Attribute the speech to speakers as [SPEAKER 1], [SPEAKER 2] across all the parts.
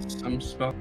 [SPEAKER 1] some spell.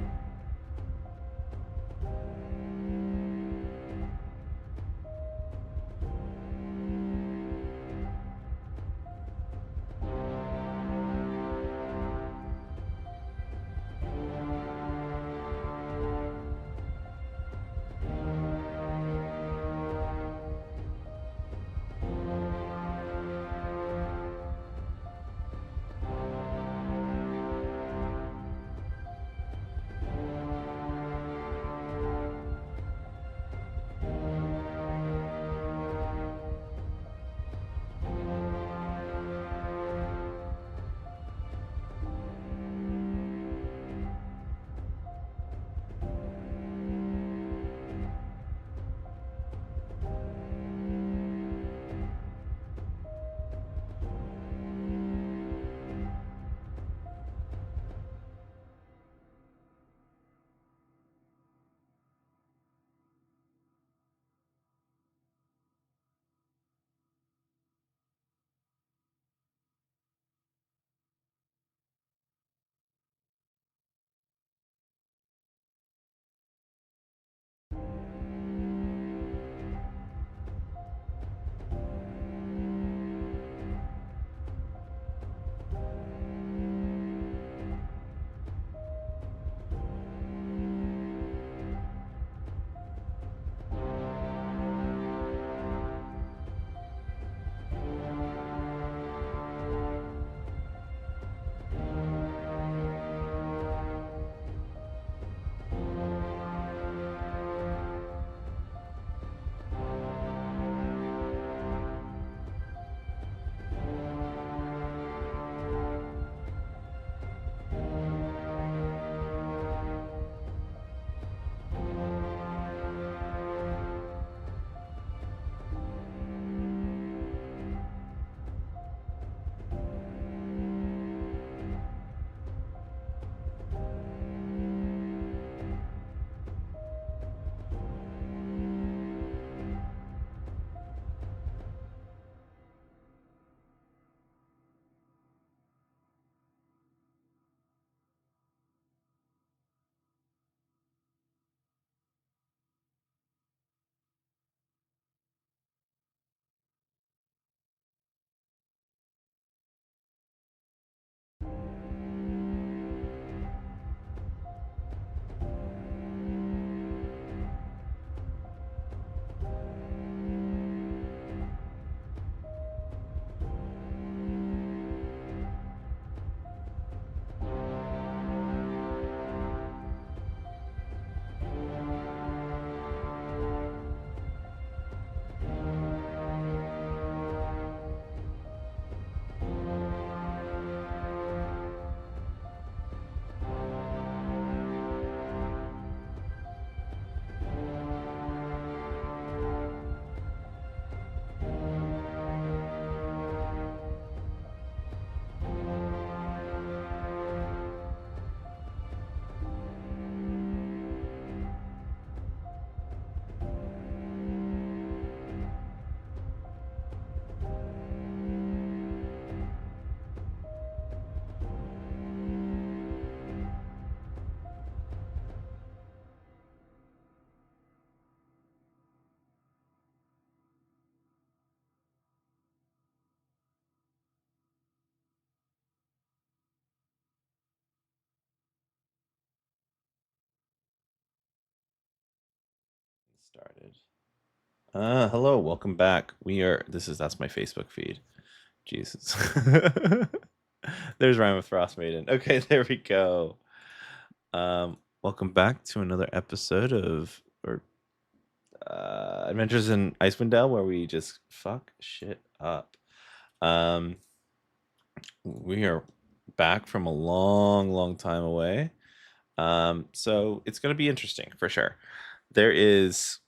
[SPEAKER 2] Started. Hello, welcome back. That's my Facebook feed. Jesus. There's Rhyme with Frost Maiden. Okay, there we go. Welcome back to another episode of Adventures in Icewind Dale, where we just fuck shit up. Um, we are back from a long, long time away. So it's gonna be interesting for sure. There is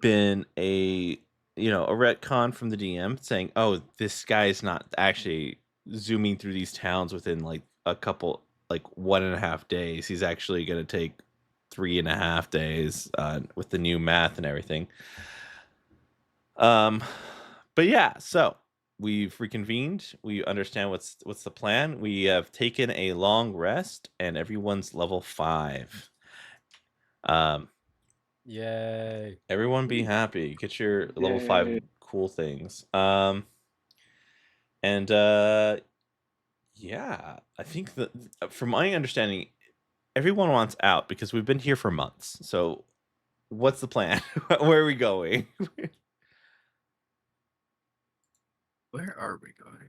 [SPEAKER 2] been a retcon from the DM saying, "Oh, this guy is not actually zooming through these towns within like a couple, like 1.5 days. He's actually going to take 3.5 days with the new math and everything." Um, but yeah, so we've reconvened. We understand what's the plan. We have taken a long rest, and everyone's level 5. Um,
[SPEAKER 1] Yay.
[SPEAKER 2] everyone be happy. Get your level 5
[SPEAKER 3] Yay.
[SPEAKER 2] cool things. And yeah, I think that from my understanding, everyone wants out because we've been here for months. So, what's the plan? Where are we going?
[SPEAKER 1] Where are we going?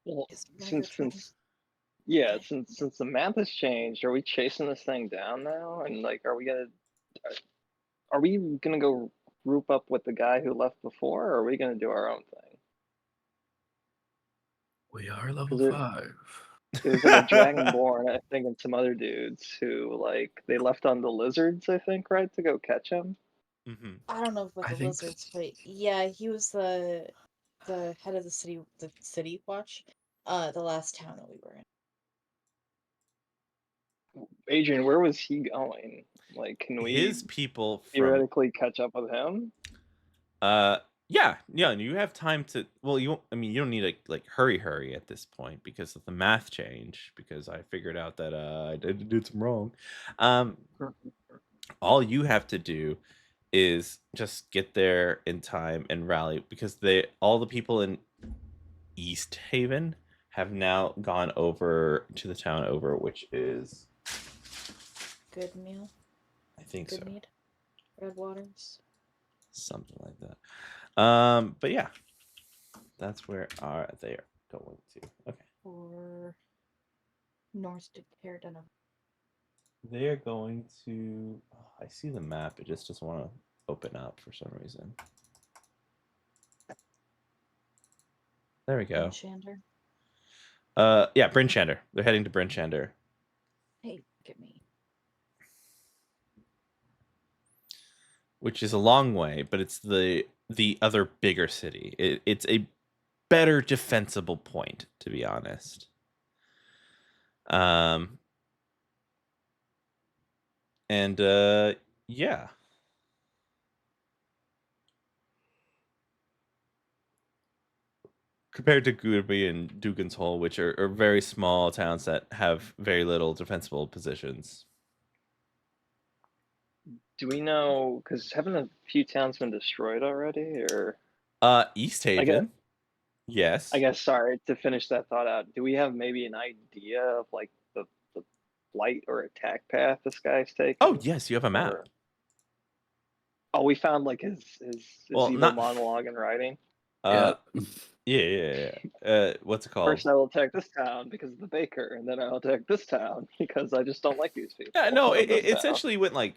[SPEAKER 3] Well,
[SPEAKER 4] Is Megatron
[SPEAKER 3] yeah,
[SPEAKER 4] dead?
[SPEAKER 3] since the map has changed, are we chasing this thing down now? And like, are we gonna go group up with the guy who left before, or are we gonna do our own thing?
[SPEAKER 1] We are level
[SPEAKER 3] Because
[SPEAKER 1] 5.
[SPEAKER 3] it was like a Dragonborn, I think, and some other dudes who like they left on the lizards, I think, right, to go catch him.
[SPEAKER 2] Mhm.
[SPEAKER 4] I don't know about
[SPEAKER 1] I
[SPEAKER 4] the
[SPEAKER 1] think
[SPEAKER 4] lizards, but yeah, he was the head of the city watch, the last town that we were in.
[SPEAKER 3] Adrian, where was he going? Like, can we
[SPEAKER 2] His people from
[SPEAKER 3] theoretically catch up with him?
[SPEAKER 2] yeah, and you have time to well, I mean, you don't need to like hurry at this point because of the math change because I figured out that I did some wrong. Um all you have to do is just get there in time and rally because all the people in East Haven have now gone over to the town over, which is
[SPEAKER 4] Good meal,
[SPEAKER 2] I think
[SPEAKER 4] good
[SPEAKER 2] so,
[SPEAKER 4] mead, red waters.
[SPEAKER 2] something like that. But yeah, that's where they are going to. Okay,
[SPEAKER 4] Or north to Caradonna.
[SPEAKER 2] they are going to. Oh, I see the map. It just doesn't want to open up for some reason. There we go.
[SPEAKER 4] Shander.
[SPEAKER 2] Yeah, Bryn Shander. They're heading to Bryn Shander.
[SPEAKER 4] Hey, look at me.
[SPEAKER 2] Which is a long way, but it's the other bigger city. It's a better defensible point, to be honest. And yeah. Compared to Goodby and Dugan's Hole, which are very small towns that have very little defensible positions.
[SPEAKER 3] Do we know? Because haven't a few towns been destroyed already? Or
[SPEAKER 2] East
[SPEAKER 3] I guess,
[SPEAKER 2] Haven, yes.
[SPEAKER 3] sorry, to finish that thought out. Do we have maybe an idea of like the flight or attack path this guy's
[SPEAKER 2] Oh,
[SPEAKER 3] taking?
[SPEAKER 2] yes, you have a
[SPEAKER 3] Or
[SPEAKER 2] map.
[SPEAKER 3] oh, we found like his
[SPEAKER 2] Well,
[SPEAKER 3] evil
[SPEAKER 2] not.
[SPEAKER 3] monologue in writing.
[SPEAKER 2] Uh,
[SPEAKER 1] Yeah.
[SPEAKER 2] yeah. What's it called?
[SPEAKER 3] First, I will attack this town because of the baker, and then I'll attack this town because I just don't like these
[SPEAKER 2] Yeah,
[SPEAKER 3] people
[SPEAKER 2] no,
[SPEAKER 3] of
[SPEAKER 2] it
[SPEAKER 3] this town.
[SPEAKER 2] essentially went like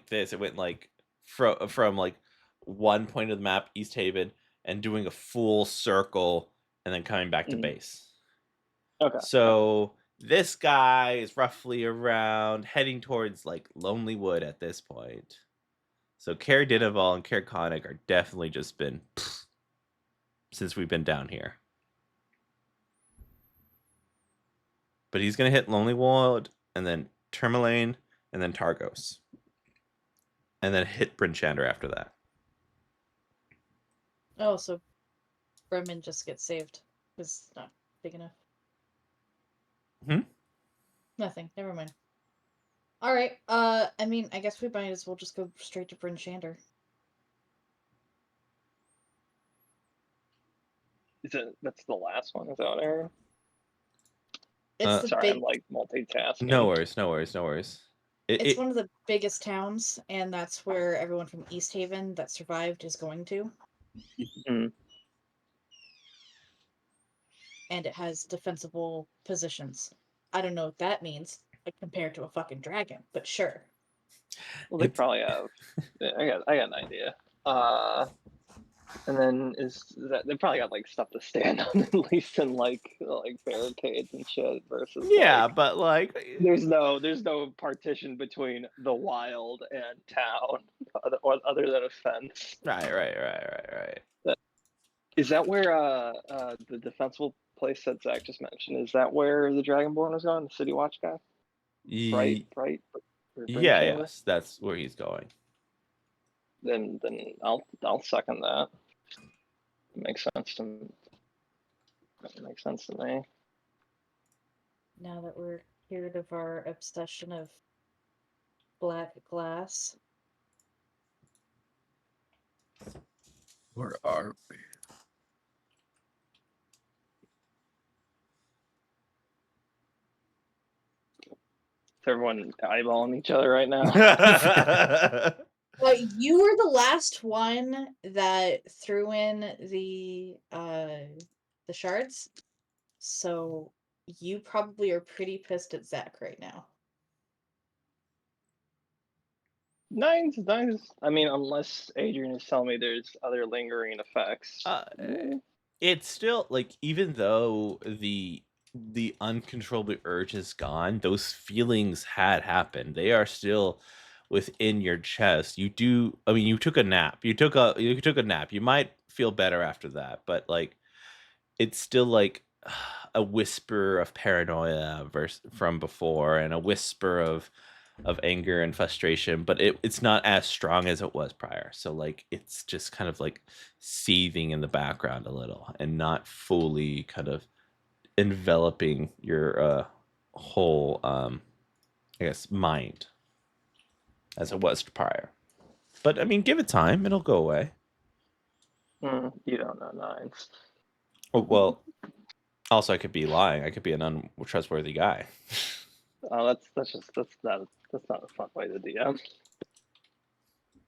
[SPEAKER 2] this. It went like from like one point of the map, East Haven, and doing a full circle, and then coming back to
[SPEAKER 3] Mhm.
[SPEAKER 2] base.
[SPEAKER 3] Okay.
[SPEAKER 2] So this guy is roughly around heading towards like Lonely Wood at this point. So Caer Dineval and Caer Conic are definitely just been since we've been down here. But he's gonna hit Lonely Wood and then Tourmaline and then Targos. And then hit Bryn Shander after that.
[SPEAKER 4] Oh, so Bremen just gets saved. It's not big enough. Nothing. Never mind. All right. I mean, I guess we might as well just go straight to Bryn Shander.
[SPEAKER 3] That's the last one? Is that what I heard?
[SPEAKER 4] It's the
[SPEAKER 3] Sorry,
[SPEAKER 4] big.
[SPEAKER 3] I'm like multitasking.
[SPEAKER 2] No worries.
[SPEAKER 4] It's one of the biggest towns, and that's where everyone from East Haven that survived is going to.
[SPEAKER 3] Mm.
[SPEAKER 4] And it has defensible positions. I don't know what that means compared to a fucking dragon, but sure.
[SPEAKER 3] Well, they probably have. I got an idea. And then is that they probably got like stuff to stand on at least, and like barricades and shit versus
[SPEAKER 2] yeah,
[SPEAKER 3] like
[SPEAKER 2] but like
[SPEAKER 3] there's no partition between the wild and town other than a fence.
[SPEAKER 2] right.
[SPEAKER 3] Is that where the defensible place that Zach just mentioned? Is that where the Dragonborn was going? The City Watch guy,
[SPEAKER 2] Ye-
[SPEAKER 3] right, or Brim
[SPEAKER 2] yeah,
[SPEAKER 3] Chamber?
[SPEAKER 2] yes, that's where he's going.
[SPEAKER 3] Then I'll second that. Makes sense to me. That makes sense to me.
[SPEAKER 4] Now that we're cured of our obsession of black glass.
[SPEAKER 1] Where are we?
[SPEAKER 3] Is everyone eyeballing each other right now?
[SPEAKER 4] Well, you were the last one that threw in the shards, so you probably are pretty pissed at Zach right now.
[SPEAKER 3] Nines. I mean, unless Adrian is telling me there's other lingering effects.
[SPEAKER 2] It's still like, even though the uncontrollable urge is gone, those feelings had happened. They are still within your chest. You do. I mean, you took a nap. You took a nap. You might feel better after that, but like, it's still like a whisper of paranoia from before, and a whisper of anger and frustration, but it's not as strong as it was prior. So like, it's just kind of like seething in the background a little, and not fully kind of enveloping your whole I guess mind as it was prior. But I mean, give it time, it'll go away.
[SPEAKER 3] You don't know Nines.
[SPEAKER 2] Oh, well, also I could be lying. I could be an untrustworthy guy.
[SPEAKER 3] Oh, that's not a fun way to DM.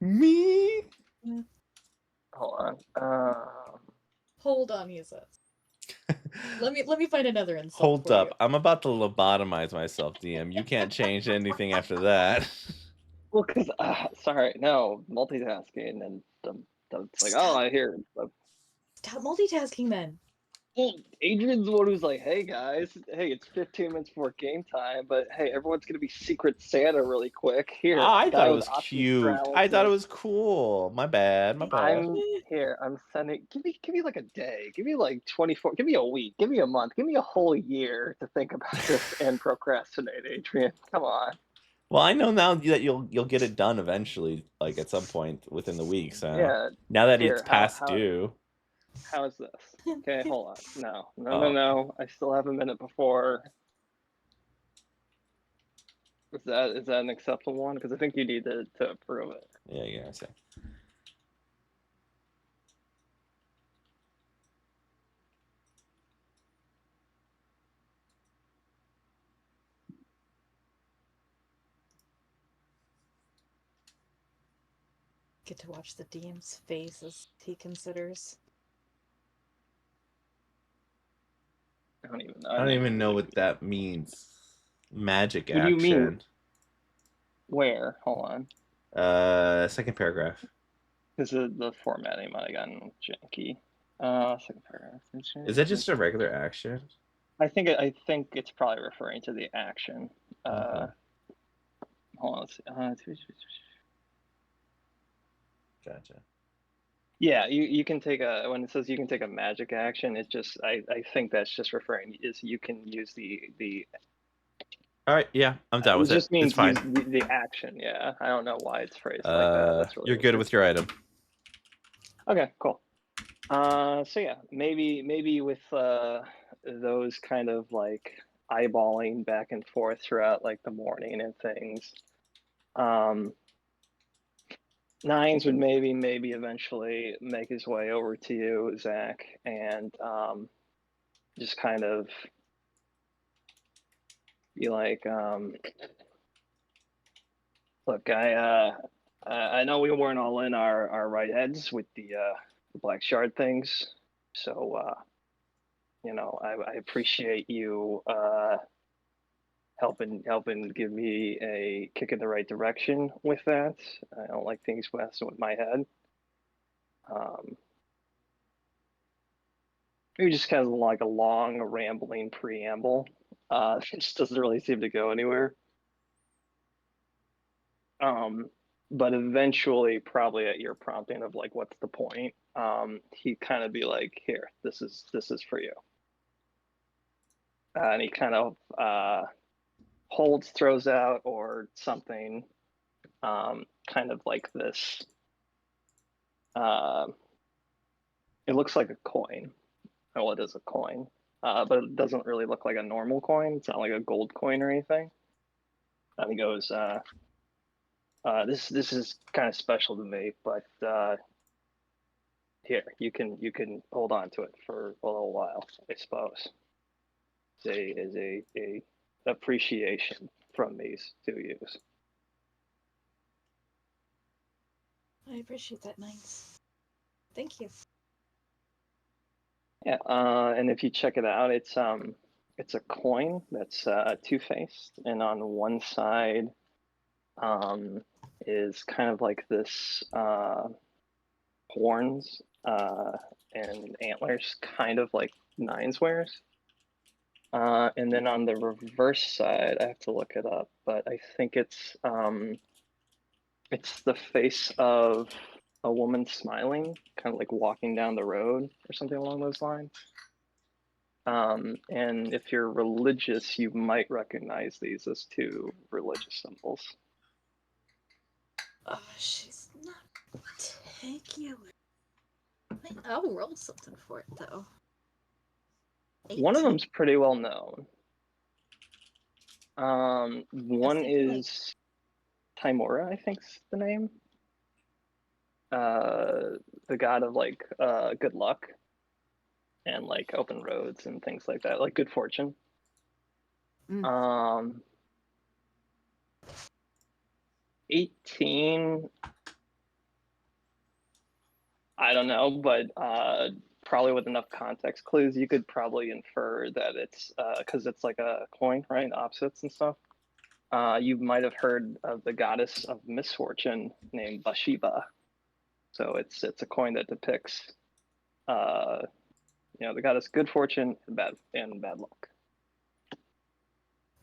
[SPEAKER 2] Me?
[SPEAKER 3] Hold on.
[SPEAKER 4] Hold on, he says. Let me find another insult.
[SPEAKER 2] Hold
[SPEAKER 4] for
[SPEAKER 2] up.
[SPEAKER 4] you.
[SPEAKER 2] I'm about to lobotomize myself, DM. You can't change anything after that.
[SPEAKER 3] Well, because sorry, no multitasking, and it's like, oh, I hear.
[SPEAKER 4] Stop multitasking then.
[SPEAKER 3] Well, Adrian's the one who's like, hey guys, hey, it's 15 minutes before game time, but hey, everyone's gonna be Secret Santa really quick. Here,
[SPEAKER 2] I thought
[SPEAKER 3] guy
[SPEAKER 2] it
[SPEAKER 3] with
[SPEAKER 2] was
[SPEAKER 3] options
[SPEAKER 2] cute. I thought it
[SPEAKER 3] paralysis.
[SPEAKER 2] was cool. My bad. My bad.
[SPEAKER 3] I'm sending. Give me like a day. Give me like 24. Give me a week. Give me a month. Give me a whole year to think about this and procrastinate, Adrian. Come on.
[SPEAKER 2] Well, I know now that you'll get it done eventually, like at some point within the week. So
[SPEAKER 3] Yeah.
[SPEAKER 2] now that it's
[SPEAKER 3] Here,
[SPEAKER 2] past due.
[SPEAKER 3] how is this? Okay, hold on. No.
[SPEAKER 2] Oh.
[SPEAKER 3] No. I still have a minute before. Is that an acceptable one? Because I think you need to approve it.
[SPEAKER 2] Yeah, I see.
[SPEAKER 4] Get to watch the DM's face as he considers.
[SPEAKER 3] I don't even know.
[SPEAKER 2] I don't even know what that means. Magic
[SPEAKER 3] What do you mean?
[SPEAKER 2] action.
[SPEAKER 3] Where? Hold on.
[SPEAKER 2] Second paragraph.
[SPEAKER 3] Because the formatting might have gotten janky. Second paragraph.
[SPEAKER 2] Is that just a regular action?
[SPEAKER 3] I think it's probably referring to the action.
[SPEAKER 2] Okay.
[SPEAKER 3] Hold on. Let's see.
[SPEAKER 2] Gotcha.
[SPEAKER 3] Yeah, you can take when it says you can take a magic action, it's just I think that's just referring is you can use the.
[SPEAKER 2] All right, yeah, I'm done with it.
[SPEAKER 3] Just means
[SPEAKER 2] It's fine.
[SPEAKER 3] use the action. Yeah, I don't know why it's phrased like that. That's really
[SPEAKER 2] you're good with your item.
[SPEAKER 3] Okay, cool. So yeah, maybe with those kind of like eyeballing back and forth throughout like the morning and things. Nines would maybe eventually make his way over to you, Zach, and just kind of be like, look, I know we weren't all in our right heads with the black shard things, so I appreciate you helping give me a kick in the right direction with that. I don't like things messing with my head. Maybe just kind of like a long, rambling preamble. It just doesn't really seem to go anywhere. But eventually, probably at your prompting of like, what's the point? He'd kind of be like, here, this is for you. And he kind of throws out or something, kind of like this. It looks like a coin. Well, it is a coin, but it doesn't really look like a normal coin. It's not like a gold coin or anything. And he goes, this is kind of special to me, but here you can hold on to it for a little while, I suppose. Is a appreciation from me to use.
[SPEAKER 4] I appreciate that, Nines. Thank you.
[SPEAKER 3] Yeah, and if you check it out, it's a coin that's two-faced, and on one side is kind of like this horns and antlers, kind of like Nines wears. And then on the reverse side, I have to look it up, but I think it's the face of a woman smiling, kind of like walking down the road or something along those lines. And if you're religious, you might recognize these as two religious symbols.
[SPEAKER 4] Oh, she's not particular. I'll roll something for it though.
[SPEAKER 3] One of
[SPEAKER 4] 18.
[SPEAKER 3] them's pretty well known. One
[SPEAKER 4] thinking,
[SPEAKER 3] is Timora, I think's the name. The god of like good luck and like open roads and things like that, like good fortune.
[SPEAKER 4] Mm.
[SPEAKER 3] 18, I don't know, but probably with enough context clues, you could probably infer that it's because it's like a coin, right? Opposites and stuff. You might have heard of the goddess of misfortune named Bathsheba. So it's a coin that depicts, the goddess good fortune and bad luck.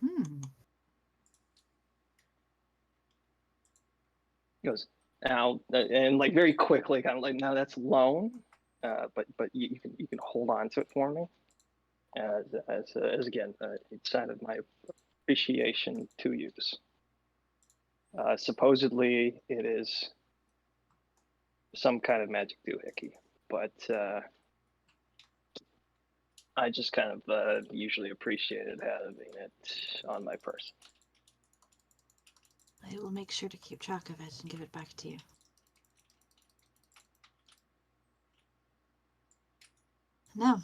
[SPEAKER 4] Hmm.
[SPEAKER 3] He goes now and like very quickly, kind of like now that's loan, but you can hold on to it for me as again a sign of my appreciation to use. Supposedly it is some kind of magic doohickey, but I just kind of usually appreciated having it on my person.
[SPEAKER 4] I will make sure to keep track of it and give it back to you. Now,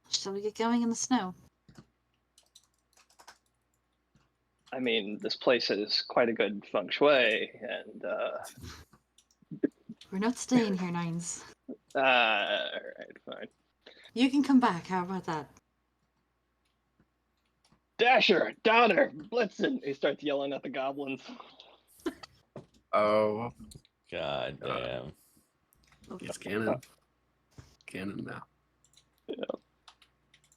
[SPEAKER 4] shall we get going in the snow?
[SPEAKER 3] I mean, this place is quite a good feng shui, and
[SPEAKER 4] We're not staying here, Nines.
[SPEAKER 3] all right, fine.
[SPEAKER 4] You can come back. How about that?
[SPEAKER 3] Dasher, Donner, Blitzen! He starts yelling at the goblins.
[SPEAKER 1] Oh,
[SPEAKER 2] God damn.
[SPEAKER 1] it's canon. Canon now.
[SPEAKER 3] Yeah.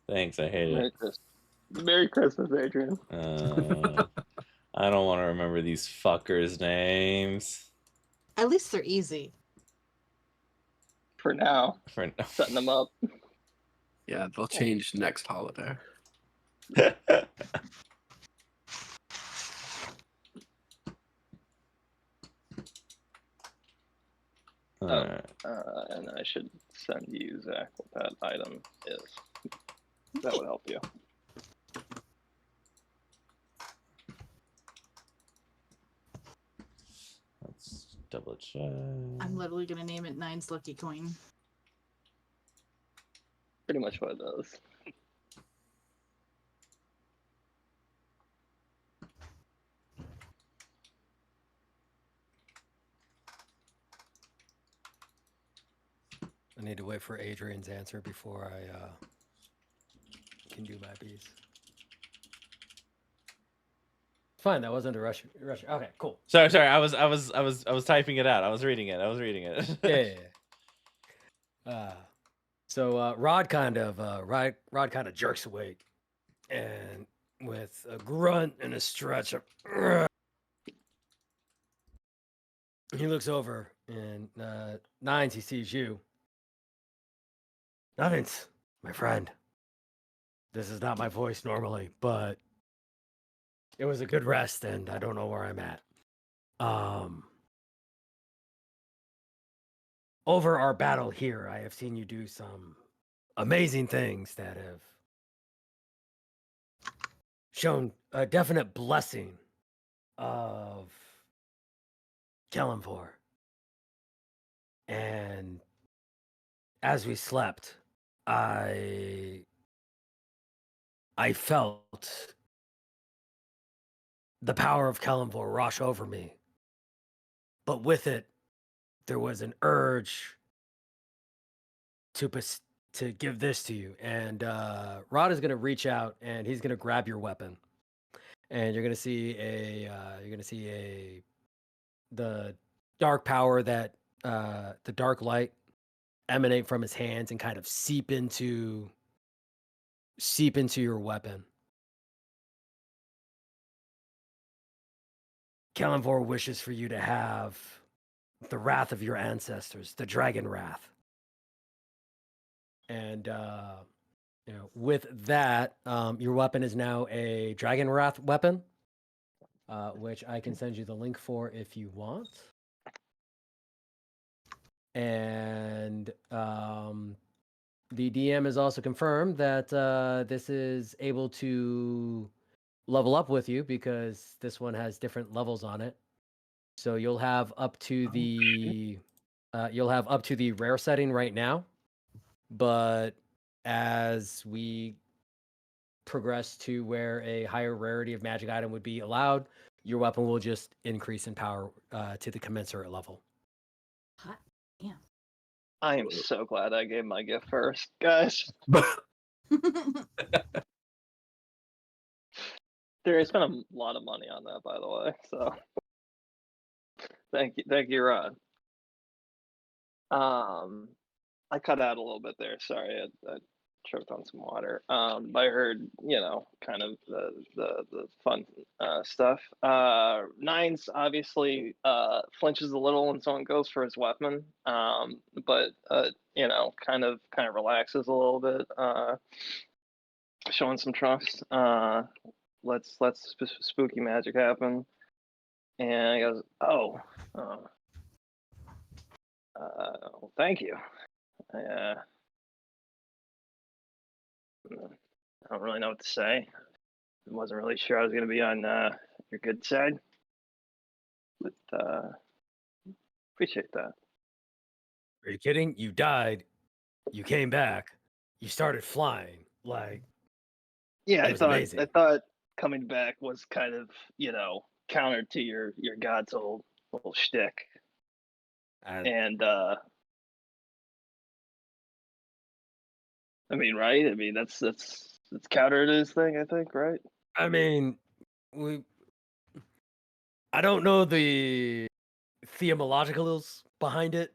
[SPEAKER 2] Thanks, I hate it.
[SPEAKER 3] Merry Christmas, Adrian.
[SPEAKER 2] I don't want to remember these fuckers' names.
[SPEAKER 4] At least they're easy.
[SPEAKER 3] For now,
[SPEAKER 2] For
[SPEAKER 3] setting them up.
[SPEAKER 1] Yeah, they'll change next holiday.
[SPEAKER 2] Alright.
[SPEAKER 3] And I should send you, Zach, what that item is. That would help you.
[SPEAKER 2] Let's double check.
[SPEAKER 4] I'm literally gonna name it Nines Lucky Coin.
[SPEAKER 3] Pretty much what it does.
[SPEAKER 5] I need to wait for Adrian's answer before I can do my piece. Fine, that wasn't a rush. Okay, cool.
[SPEAKER 2] Sorry. I was typing it out. I was reading it.
[SPEAKER 5] Yeah. So Rod kind of jerks awake, and with a grunt and a stretch of, he looks over and Nines, he sees you. Nines, my friend. This is not my voice normally, but it was a good rest, and I don't know where I'm at. over our battle here, I have seen you do some amazing things that have shown a definite blessing of Kellenvor. And as we slept, I felt the power of Kellenvor rush over me. But with it, there was an urge to give this to you. And Rod is going to reach out and he's going to grab your weapon. And you're going to see the dark power that the dark light emanate from his hands and kind of seep into your weapon. Kellenvor wishes for you to have the wrath of your ancestors, the dragon wrath. And with that, your weapon is now a dragon wrath weapon, which I can send you the link for if you want. And the DM has also confirmed that this is able to level up with you because this one has different levels on it. So you'll have up to the rare setting right now, but as we progress to where a higher rarity of magic item would be allowed, your weapon will just increase in power to the commensurate level.
[SPEAKER 4] Hot damn.
[SPEAKER 3] I am so glad I gave my gift first, guys. I spent a lot of money on that, by the way. So thank you, Rod. I cut out a little bit there. Sorry, I choked on some water. I heard, kind of the fun stuff. Nines obviously flinches a little when someone goes for his weapon, but kind of relaxes a little bit, showing some trust. Let's spooky magic happen. And he goes, thank you. I don't really know what to say. I wasn't really sure I was going to be on your good side, but appreciate that.
[SPEAKER 5] Are you kidding? You died. You came back. You started flying. Like,
[SPEAKER 3] yeah,
[SPEAKER 5] it was amazing.
[SPEAKER 3] I thought coming back was kind of counter to your God's old shtick, and I mean, right? I mean, that's counter to his thing, I think, right?
[SPEAKER 5] I mean, I don't know the theologicals behind it.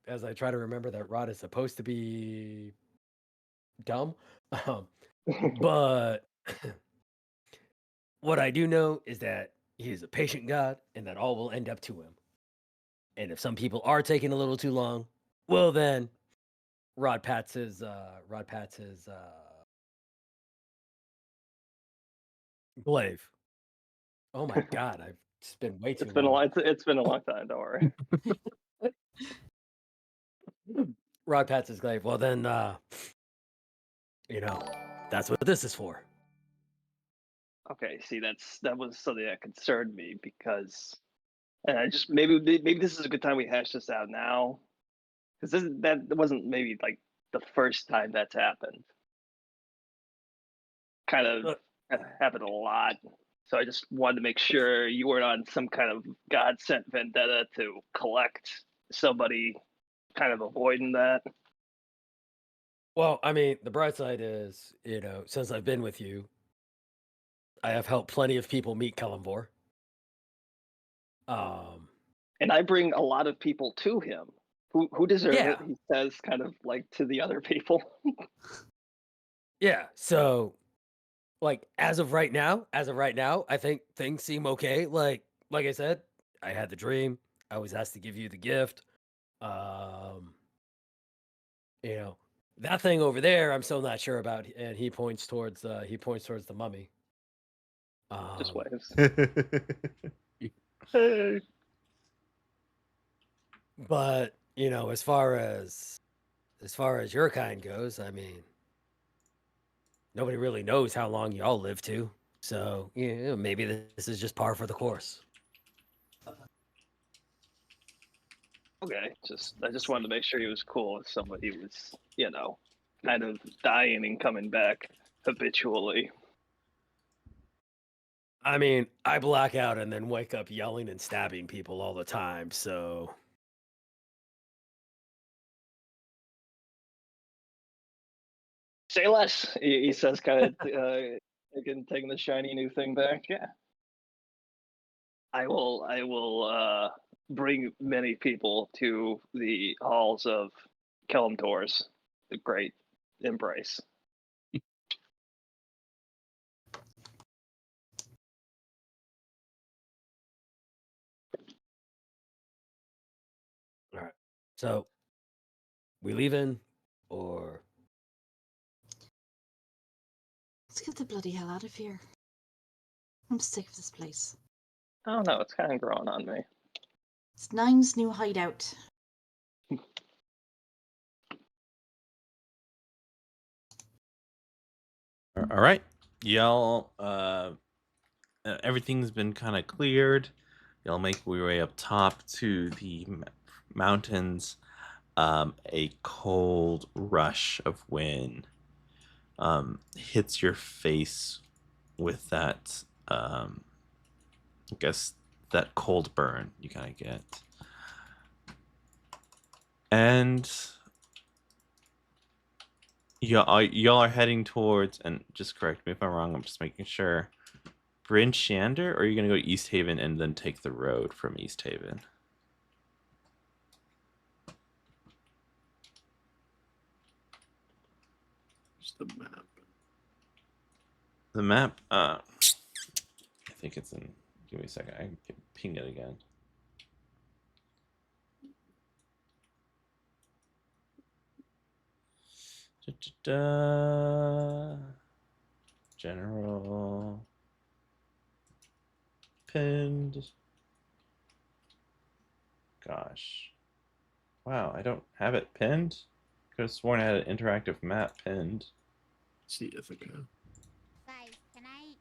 [SPEAKER 5] As I try to remember that Rod is supposed to be dumb. But what I do know is that he is a patient God and that all will end up to him. And if some people are taking a little too long, well then Rod pats his glaive. Oh my god, I've spent way too
[SPEAKER 3] It's been
[SPEAKER 5] long.
[SPEAKER 3] it's been a long time, don't worry.
[SPEAKER 5] Rod pats his glaive. Well then that's what this is for.
[SPEAKER 3] Okay, see, that was something that concerned me because, and I just maybe this is a good time we hash this out now, because that wasn't maybe like the first time that's happened. Kind of happened a lot, so I just wanted to make sure you weren't on some kind of God sent vendetta to collect somebody, kind of avoiding that.
[SPEAKER 5] Well, I mean, the bright side is, since I've been with you, I have helped plenty of people meet Kellenvor.
[SPEAKER 3] And I bring a lot of people to him who deserve it. He says, kind of like to the other people.
[SPEAKER 5] Yeah. So, like as of right now, I think things seem okay. Like I said, I had the dream. I was asked to give you the gift. That thing over there, I'm still not sure about. And he points towards the mummy.
[SPEAKER 3] Just waves. Hey.
[SPEAKER 5] But you know, as far as your kind goes, I mean, nobody really knows how long y'all live to. So yeah, maybe this is just par for the course.
[SPEAKER 3] Okay, I just wanted to make sure he was cool if somebody was, you know, kind of dying and coming back habitually.
[SPEAKER 5] I mean, I black out and then wake up yelling and stabbing people all the time. So
[SPEAKER 3] Say less, he says, kind of taking the shiny new thing back. Yeah, I will bring many people to the halls of Kelimdor's, the great embrace.
[SPEAKER 5] all right. So we leaving or
[SPEAKER 4] Let's get the bloody hell out of here. I'm sick of this place.
[SPEAKER 3] I don't know, it's kind of growing on me.
[SPEAKER 4] It's Nine's new hideout.
[SPEAKER 2] All right, y'all. Everything's been kind of cleared. Y'all make your way up top to the mountains. A cold rush of wind hits your face with that. I guess that cold burn you kind of get, and y'all are heading towards. And just correct me if I'm wrong. I'm just making sure. Bryn Shander, or are you going to go to East Haven and then take the road from East Haven?
[SPEAKER 1] Where's the map?
[SPEAKER 2] The map, I think it's in. Give me a second. I can ping it again. General. Pinned. Gosh. Wow, I don't have it pinned. Could have sworn I had an interactive map pinned.
[SPEAKER 1] See Ithaca.
[SPEAKER 6] Guys, can I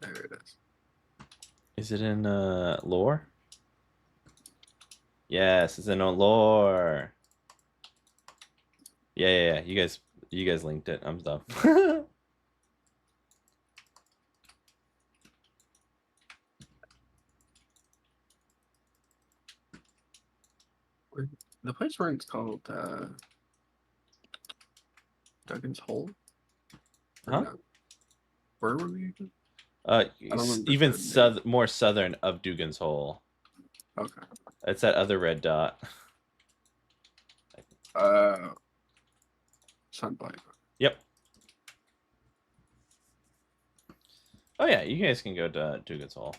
[SPEAKER 1] There it is.
[SPEAKER 2] Is it in lore? Yes, it's in lore. Yeah. You guys linked it. I'm dumb.
[SPEAKER 1] The place where it's called Duggan's Hole? Or
[SPEAKER 2] Huh?
[SPEAKER 1] no? Where were we again?
[SPEAKER 2] Even
[SPEAKER 1] the name.
[SPEAKER 2] more southern of Dugan's Hole.
[SPEAKER 1] Okay.
[SPEAKER 2] It's that other red dot.
[SPEAKER 1] Sunbite.
[SPEAKER 2] Yep. Oh yeah, you guys can go to Dugan's Hole.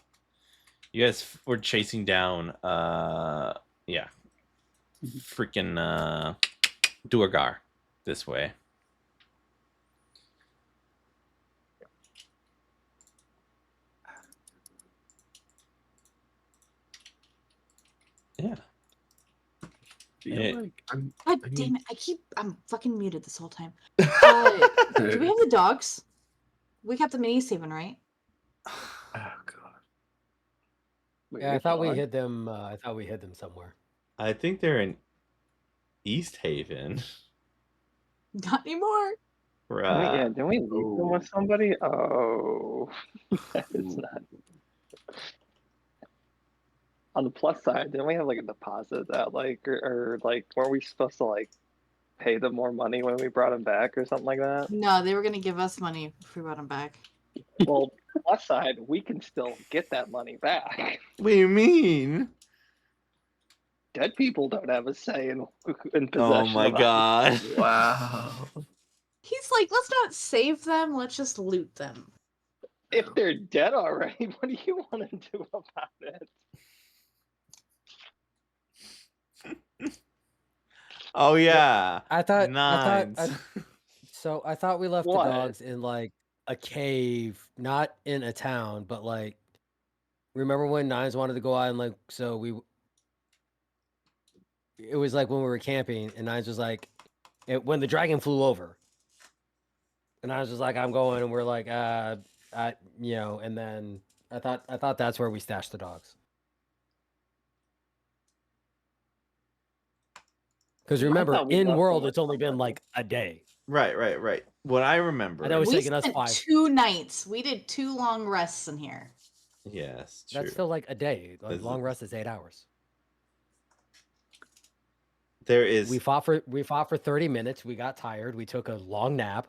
[SPEAKER 2] You guys were chasing down yeah. Freaking Duergar this way. Yeah.
[SPEAKER 4] God damn it! I'm fucking muted this whole time. Do we have the dogs? We kept them in East Haven, right?
[SPEAKER 1] Oh god.
[SPEAKER 3] Wait,
[SPEAKER 5] yeah, I
[SPEAKER 3] your
[SPEAKER 5] thought we
[SPEAKER 3] dog?
[SPEAKER 5] hid them. I thought we hid them somewhere.
[SPEAKER 2] I think they're in East Haven.
[SPEAKER 4] Not anymore.
[SPEAKER 3] Didn't we leave them with somebody? Oh, that is not. On the plus side, didn't we have like a deposit that or like weren't we supposed to like pay them more money when we brought them back or something like that?
[SPEAKER 4] No, they were gonna give us money if we brought them back.
[SPEAKER 3] Well, plus side, we can still get that money back.
[SPEAKER 2] What do you mean?
[SPEAKER 3] Dead people don't have a say in possession.
[SPEAKER 2] Oh my
[SPEAKER 3] of
[SPEAKER 2] god.
[SPEAKER 1] Wow.
[SPEAKER 4] He's like, let's not save them. Let's just loot them.
[SPEAKER 3] If they're dead already, what do you want to do about it?
[SPEAKER 2] Oh yeah.
[SPEAKER 5] I thought
[SPEAKER 2] Nines.
[SPEAKER 5] so I thought we left
[SPEAKER 3] What?
[SPEAKER 5] the dogs in like a cave, not in a town, but like remember when Nines wanted to go out and like, so we. It was like when we were camping, and Nines was like, when the dragon flew over, and I was just like, I'm going, and we're like, you know, and then I thought that's where we stashed the dogs. Because remember,
[SPEAKER 3] thought we
[SPEAKER 5] in
[SPEAKER 3] left
[SPEAKER 5] world,
[SPEAKER 3] them
[SPEAKER 5] it's only been
[SPEAKER 3] somewhere.
[SPEAKER 5] like a day.
[SPEAKER 2] Right. What I remember.
[SPEAKER 5] I know it's
[SPEAKER 4] We
[SPEAKER 5] taking us
[SPEAKER 4] spent
[SPEAKER 5] 5.
[SPEAKER 4] 2 nights. We did 2 long rests in here.
[SPEAKER 2] Yes, true.
[SPEAKER 5] That's still like a day. Like
[SPEAKER 2] This
[SPEAKER 5] long
[SPEAKER 2] is-
[SPEAKER 5] rest is 8 hours.
[SPEAKER 2] There is.
[SPEAKER 5] We fought for 30 minutes. We got tired. We took a long nap.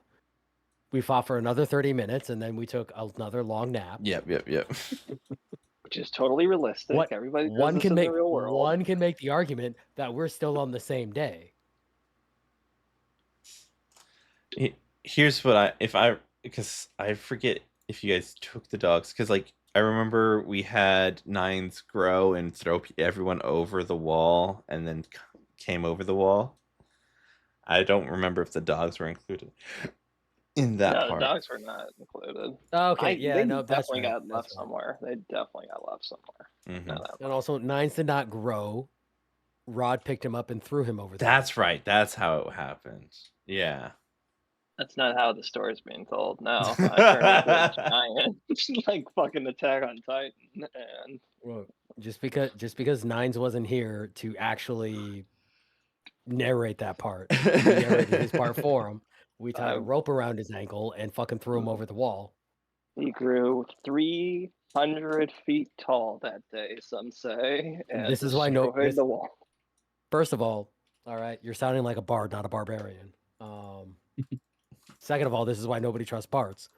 [SPEAKER 5] We fought for another 30 minutes, and then we took another long nap.
[SPEAKER 2] Yep.
[SPEAKER 3] Which is totally realistic.
[SPEAKER 5] What
[SPEAKER 3] Everybody does
[SPEAKER 5] one
[SPEAKER 3] this
[SPEAKER 5] can
[SPEAKER 3] in
[SPEAKER 5] make
[SPEAKER 3] the real world.
[SPEAKER 5] one can make the argument that we're still on the same day.
[SPEAKER 2] Here's what because I forget if you guys took the dogs, because like I remember we had Nines grow and throw everyone over the wall and then came over the wall. I don't remember if the dogs were included in that
[SPEAKER 3] No,
[SPEAKER 2] part.
[SPEAKER 3] the dogs were not included.
[SPEAKER 5] Okay, yeah,
[SPEAKER 3] they
[SPEAKER 5] no, that's
[SPEAKER 3] definitely
[SPEAKER 5] right.
[SPEAKER 3] got left somewhere. They definitely got left somewhere.
[SPEAKER 2] Mhm.
[SPEAKER 3] No, that
[SPEAKER 5] And also, Nines did not grow. Rod picked him up and threw him over.
[SPEAKER 2] That's right. That's how it happened. Yeah.
[SPEAKER 3] That's not how the story's being told. No, I turned into a giant, like fucking Attack on Titan, and
[SPEAKER 5] Well, just because Nines wasn't here to actually narrate that part, we narrated his part for him. We tied a rope around his ankle and fucking threw him over the wall.
[SPEAKER 3] he grew 300 feet tall that day. Some say, and
[SPEAKER 5] This is why
[SPEAKER 3] destroyed the wall.
[SPEAKER 5] First of all right, you're sounding like a bard, not a barbarian. Second of all, this is why nobody trusts bards.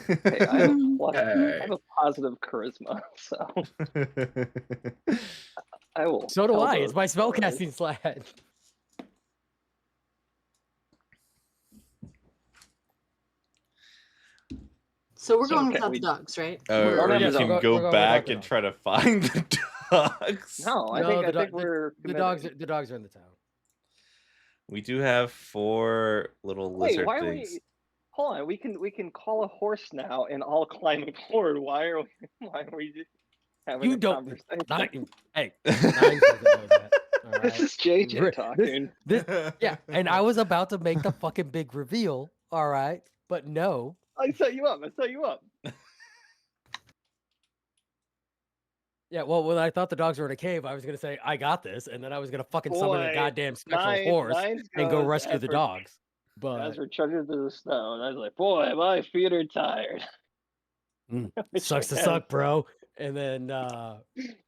[SPEAKER 3] Hey, I have,
[SPEAKER 1] Hey.
[SPEAKER 3] I have a positive charisma, so I will.
[SPEAKER 5] So do
[SPEAKER 3] tell
[SPEAKER 5] I.
[SPEAKER 3] those
[SPEAKER 5] It's my
[SPEAKER 3] stories.
[SPEAKER 5] spellcasting slat.
[SPEAKER 4] So we're
[SPEAKER 3] So
[SPEAKER 4] going
[SPEAKER 3] can
[SPEAKER 4] without
[SPEAKER 3] we-
[SPEAKER 4] the dogs, right?
[SPEAKER 2] Or
[SPEAKER 3] Yeah,
[SPEAKER 2] you
[SPEAKER 3] so
[SPEAKER 2] can
[SPEAKER 5] we're
[SPEAKER 2] go
[SPEAKER 5] going
[SPEAKER 2] back
[SPEAKER 5] without
[SPEAKER 2] and
[SPEAKER 5] the
[SPEAKER 2] try to find the dogs.
[SPEAKER 3] No, I
[SPEAKER 5] No,
[SPEAKER 3] think we're
[SPEAKER 5] the dogs.
[SPEAKER 3] committed.
[SPEAKER 5] The dogs are in the town.
[SPEAKER 2] We do have 4 little
[SPEAKER 3] Wait,
[SPEAKER 2] lizard
[SPEAKER 3] why are
[SPEAKER 2] things.
[SPEAKER 3] we? Hold on, we can call a horse now and all climb aboard. Why are we just having
[SPEAKER 5] You
[SPEAKER 3] a
[SPEAKER 5] don't.
[SPEAKER 3] conversation?
[SPEAKER 5] Hey, Nines doesn't know that. All right.
[SPEAKER 3] This is JJ talking.
[SPEAKER 5] Yeah, and I was about to make the fucking big reveal. All right, but no.
[SPEAKER 3] I set you up.
[SPEAKER 5] Yeah, well, when I thought the dogs were in a cave, I was gonna say I got this, and then I was gonna fucking summon a
[SPEAKER 3] Boy,
[SPEAKER 5] goddamn spectral horse
[SPEAKER 3] Nines
[SPEAKER 5] and go
[SPEAKER 3] goes
[SPEAKER 5] rescue
[SPEAKER 3] as
[SPEAKER 5] the
[SPEAKER 3] we're-
[SPEAKER 5] dogs. But
[SPEAKER 3] As we're trudging through the snow, and I was like, "Boy, my feet are tired." Which
[SPEAKER 5] sucks to
[SPEAKER 3] I
[SPEAKER 5] suck,
[SPEAKER 3] guess-
[SPEAKER 5] bro. And then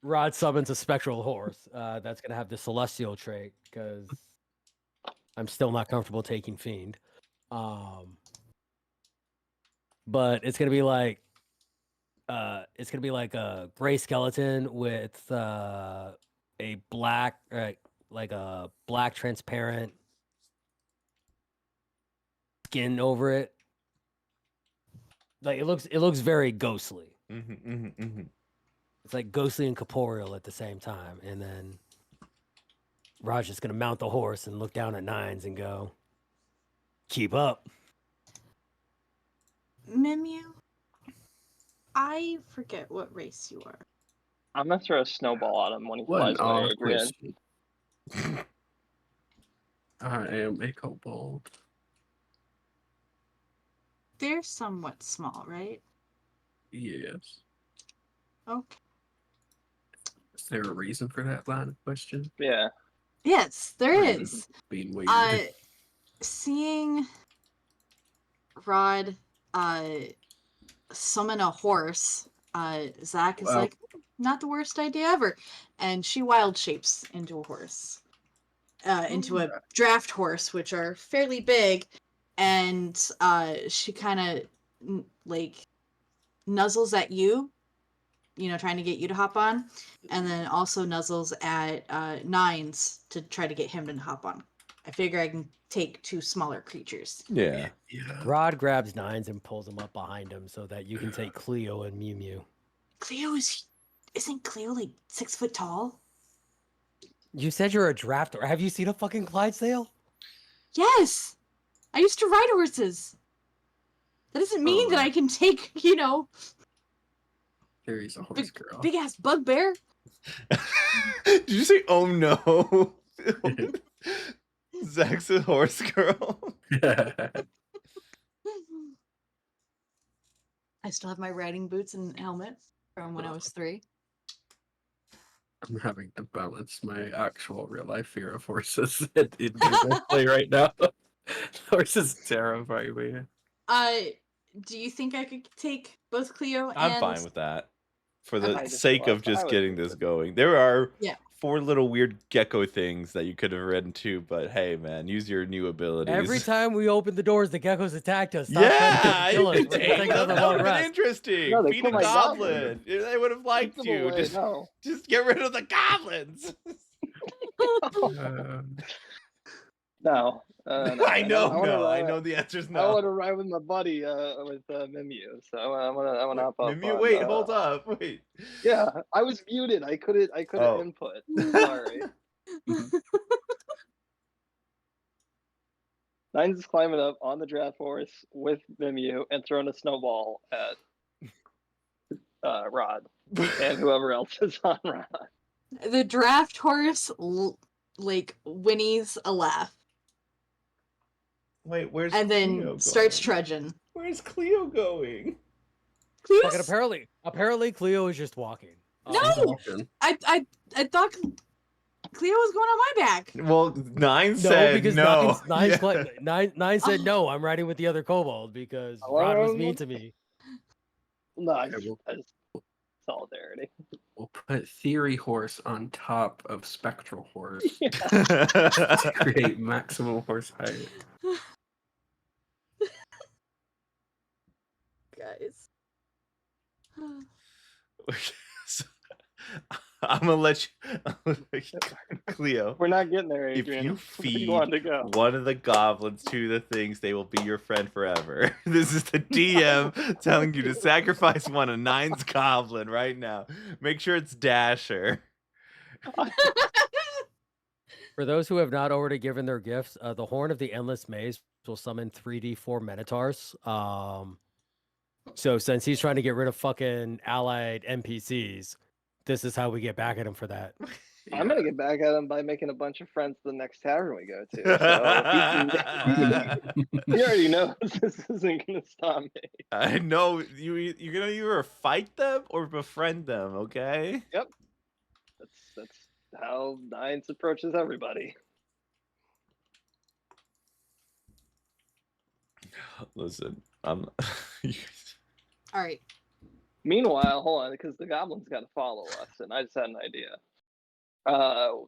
[SPEAKER 5] Rod summons a spectral horse. That's gonna have the celestial trait because I'm still not comfortable taking fiend. But it's gonna be like a gray skeleton with a black like a black transparent skin over it. Like it looks very ghostly. It's like ghostly and corporeal at the same time. And then Raj is gonna mount the horse and look down at Nines and go, "Keep up."
[SPEAKER 4] Mimu, I forget what race you are.
[SPEAKER 3] I'm gonna throw a snowball at him when he
[SPEAKER 1] What an
[SPEAKER 3] flies away
[SPEAKER 1] odd
[SPEAKER 3] again.
[SPEAKER 1] question. I am a kobold.
[SPEAKER 4] They're somewhat small, right?
[SPEAKER 1] Yes.
[SPEAKER 4] Okay.
[SPEAKER 1] Is there a reason for that line of question?
[SPEAKER 3] Yeah.
[SPEAKER 4] Yes, there is.
[SPEAKER 1] Being weird.
[SPEAKER 4] Seeing Rod summon a horse, Zach is
[SPEAKER 1] Well-
[SPEAKER 4] like, not the worst idea ever. And she wild shapes into a horse. Into a draft horse, which are fairly big. And she kind of like nuzzles at you, trying to get you to hop on. And then also nuzzles at Nines to try to get him to hop on. I figure I can take 2 smaller creatures.
[SPEAKER 2] Yeah.
[SPEAKER 1] Yeah.
[SPEAKER 5] Rod grabs Nines and pulls him up behind him so that you can take Cleo and Mew Mew.
[SPEAKER 4] Cleo isn't Cleo like 6 foot tall?
[SPEAKER 5] You said you're a drafter. Have you seen a fucking Clydesdale?
[SPEAKER 4] Yes! I used to ride horses. That doesn't mean that I can take,
[SPEAKER 1] Theory's a horse girl.
[SPEAKER 4] Big ass bugbear.
[SPEAKER 2] Did you say, oh no? Zach's a horse girl.
[SPEAKER 4] I still have my riding boots and helmet from when I was 3.
[SPEAKER 1] I'm having to balance my actual real life fear of horses in play right now. Horses terrify me.
[SPEAKER 4] Do you think I could take both Cleo and
[SPEAKER 2] I'm fine with that. For the
[SPEAKER 3] I just
[SPEAKER 2] sake of
[SPEAKER 3] love-
[SPEAKER 2] just
[SPEAKER 3] I would
[SPEAKER 2] getting
[SPEAKER 3] do
[SPEAKER 2] this
[SPEAKER 3] it.
[SPEAKER 2] going. There are
[SPEAKER 4] Yeah.
[SPEAKER 2] 4 little weird gecko things that you could have read into, but hey, man, use your new abilities.
[SPEAKER 5] Every time we open the doors, the geckos attacked us. Stop
[SPEAKER 2] Yeah,
[SPEAKER 5] trying to kill us.
[SPEAKER 2] you
[SPEAKER 5] We're
[SPEAKER 2] take
[SPEAKER 5] gonna take
[SPEAKER 2] them.
[SPEAKER 5] another
[SPEAKER 2] That
[SPEAKER 5] long
[SPEAKER 2] would have been
[SPEAKER 5] rest.
[SPEAKER 2] interesting.
[SPEAKER 3] No, they
[SPEAKER 2] Feed a
[SPEAKER 3] killed my
[SPEAKER 2] goblin. They would have liked
[SPEAKER 3] Take them
[SPEAKER 2] you.
[SPEAKER 3] away, no.
[SPEAKER 2] Just get rid of the goblins.
[SPEAKER 3] No. No.
[SPEAKER 2] I know,
[SPEAKER 3] wanna
[SPEAKER 2] no. I
[SPEAKER 3] ride-
[SPEAKER 2] know the answer's
[SPEAKER 3] I
[SPEAKER 2] no.
[SPEAKER 3] want to ride with my buddy, with Mimyu. So I want to hop up.
[SPEAKER 2] Mimyu,
[SPEAKER 3] on,
[SPEAKER 2] wait, hold up, wait.
[SPEAKER 3] Yeah, I was muted. I couldn't
[SPEAKER 2] Oh.
[SPEAKER 3] input. Sorry. Nines is climbing up on the draft horse with Mimyu and throwing a snowball at Rod and whoever else is on Rod.
[SPEAKER 4] The draft horse like whinnies a laugh
[SPEAKER 2] Wait, where's
[SPEAKER 4] and then
[SPEAKER 2] Cleo
[SPEAKER 4] starts
[SPEAKER 2] going?
[SPEAKER 4] trudging.
[SPEAKER 2] Where's Cleo going?
[SPEAKER 5] Fucking
[SPEAKER 4] Cleo's-
[SPEAKER 5] apparently Cleo is just walking.
[SPEAKER 4] No!
[SPEAKER 1] Walking.
[SPEAKER 4] I thought Cleo was going on my back.
[SPEAKER 2] Well, Nine
[SPEAKER 5] No,
[SPEAKER 2] said
[SPEAKER 5] because
[SPEAKER 2] no.
[SPEAKER 5] Nine said no. I'm riding with the other kobold because Rod was mean to me.
[SPEAKER 3] No,
[SPEAKER 1] Okay, well-
[SPEAKER 3] I just solidarity.
[SPEAKER 1] We'll put Theory Horse on top of Spectral Horse to create maximum horse height.
[SPEAKER 4] Guys.
[SPEAKER 2] I'm gonna let you, Cleo.
[SPEAKER 3] We're not getting there,
[SPEAKER 2] If
[SPEAKER 3] Adrian.
[SPEAKER 2] you
[SPEAKER 3] Where
[SPEAKER 2] feed
[SPEAKER 3] you want to go?
[SPEAKER 2] one of the goblins to the things, they will be your friend forever. This is the DM telling you to sacrifice one of Nine's goblin right now. Make sure it's Dasher.
[SPEAKER 5] For those who have not already given their gifts, the Horn of the Endless Maze will summon 3d4 Minotaurs. So since he's trying to get rid of fucking allied NPCs, this is how we get back at him for that.
[SPEAKER 3] I'm gonna get back at him by making a bunch of friends the next tavern we go to. So he already knows this isn't gonna stop me.
[SPEAKER 2] I know you're gonna either fight them or befriend them. Okay.
[SPEAKER 3] That's how Nines approaches everybody.
[SPEAKER 2] Listen, I'm.
[SPEAKER 4] All right.
[SPEAKER 3] Meanwhile, hold on, because the goblins got to follow us, and I just had an idea.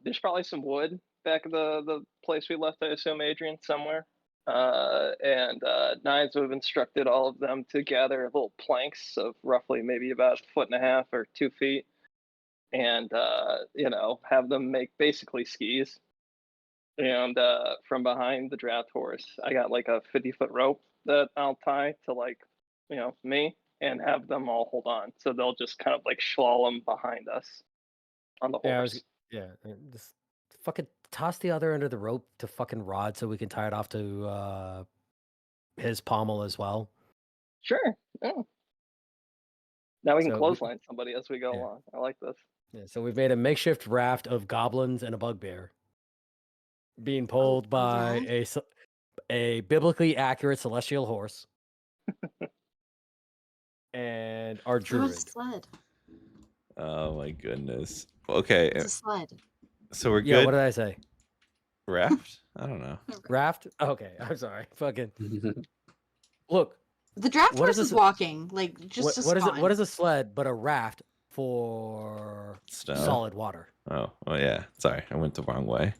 [SPEAKER 3] There's probably some wood back at the place we left, I assume, Adrian, somewhere. And Nines would have instructed all of them to gather little planks of roughly maybe about 1.5 feet or 2 feet, and have them make basically skis. And from behind the draft horse, I got like a 50-foot rope that I'll tie to me, and have them all hold on. So they'll just kind of like slalom behind us on the horse.
[SPEAKER 5] Just fucking toss the other end of the rope to fucking Rod so we can tie it off to his pommel as well.
[SPEAKER 3] Sure. Yeah. Now we can
[SPEAKER 5] So we-
[SPEAKER 3] clothesline somebody as we go
[SPEAKER 5] Yeah.
[SPEAKER 3] along. I like this.
[SPEAKER 5] Yeah, so we've made a makeshift raft of goblins and a bugbear being pulled by
[SPEAKER 4] yeah?
[SPEAKER 5] a biblically accurate celestial horse and our
[SPEAKER 4] It's not a
[SPEAKER 5] druid.
[SPEAKER 4] sled.
[SPEAKER 2] Oh my goodness. Okay,
[SPEAKER 4] It's a sled.
[SPEAKER 2] so we're
[SPEAKER 5] Yeah,
[SPEAKER 2] good.
[SPEAKER 5] what did I say?
[SPEAKER 2] Raft? I don't know.
[SPEAKER 5] Raft? Okay, I'm sorry. Fucking look.
[SPEAKER 4] The draft
[SPEAKER 5] What is
[SPEAKER 4] horse is
[SPEAKER 5] this-
[SPEAKER 4] walking, like just
[SPEAKER 5] What is it?
[SPEAKER 4] fine.
[SPEAKER 5] What is a sled but a raft for
[SPEAKER 2] Stone.
[SPEAKER 5] solid water?
[SPEAKER 2] Oh yeah. Sorry, I went the wrong way.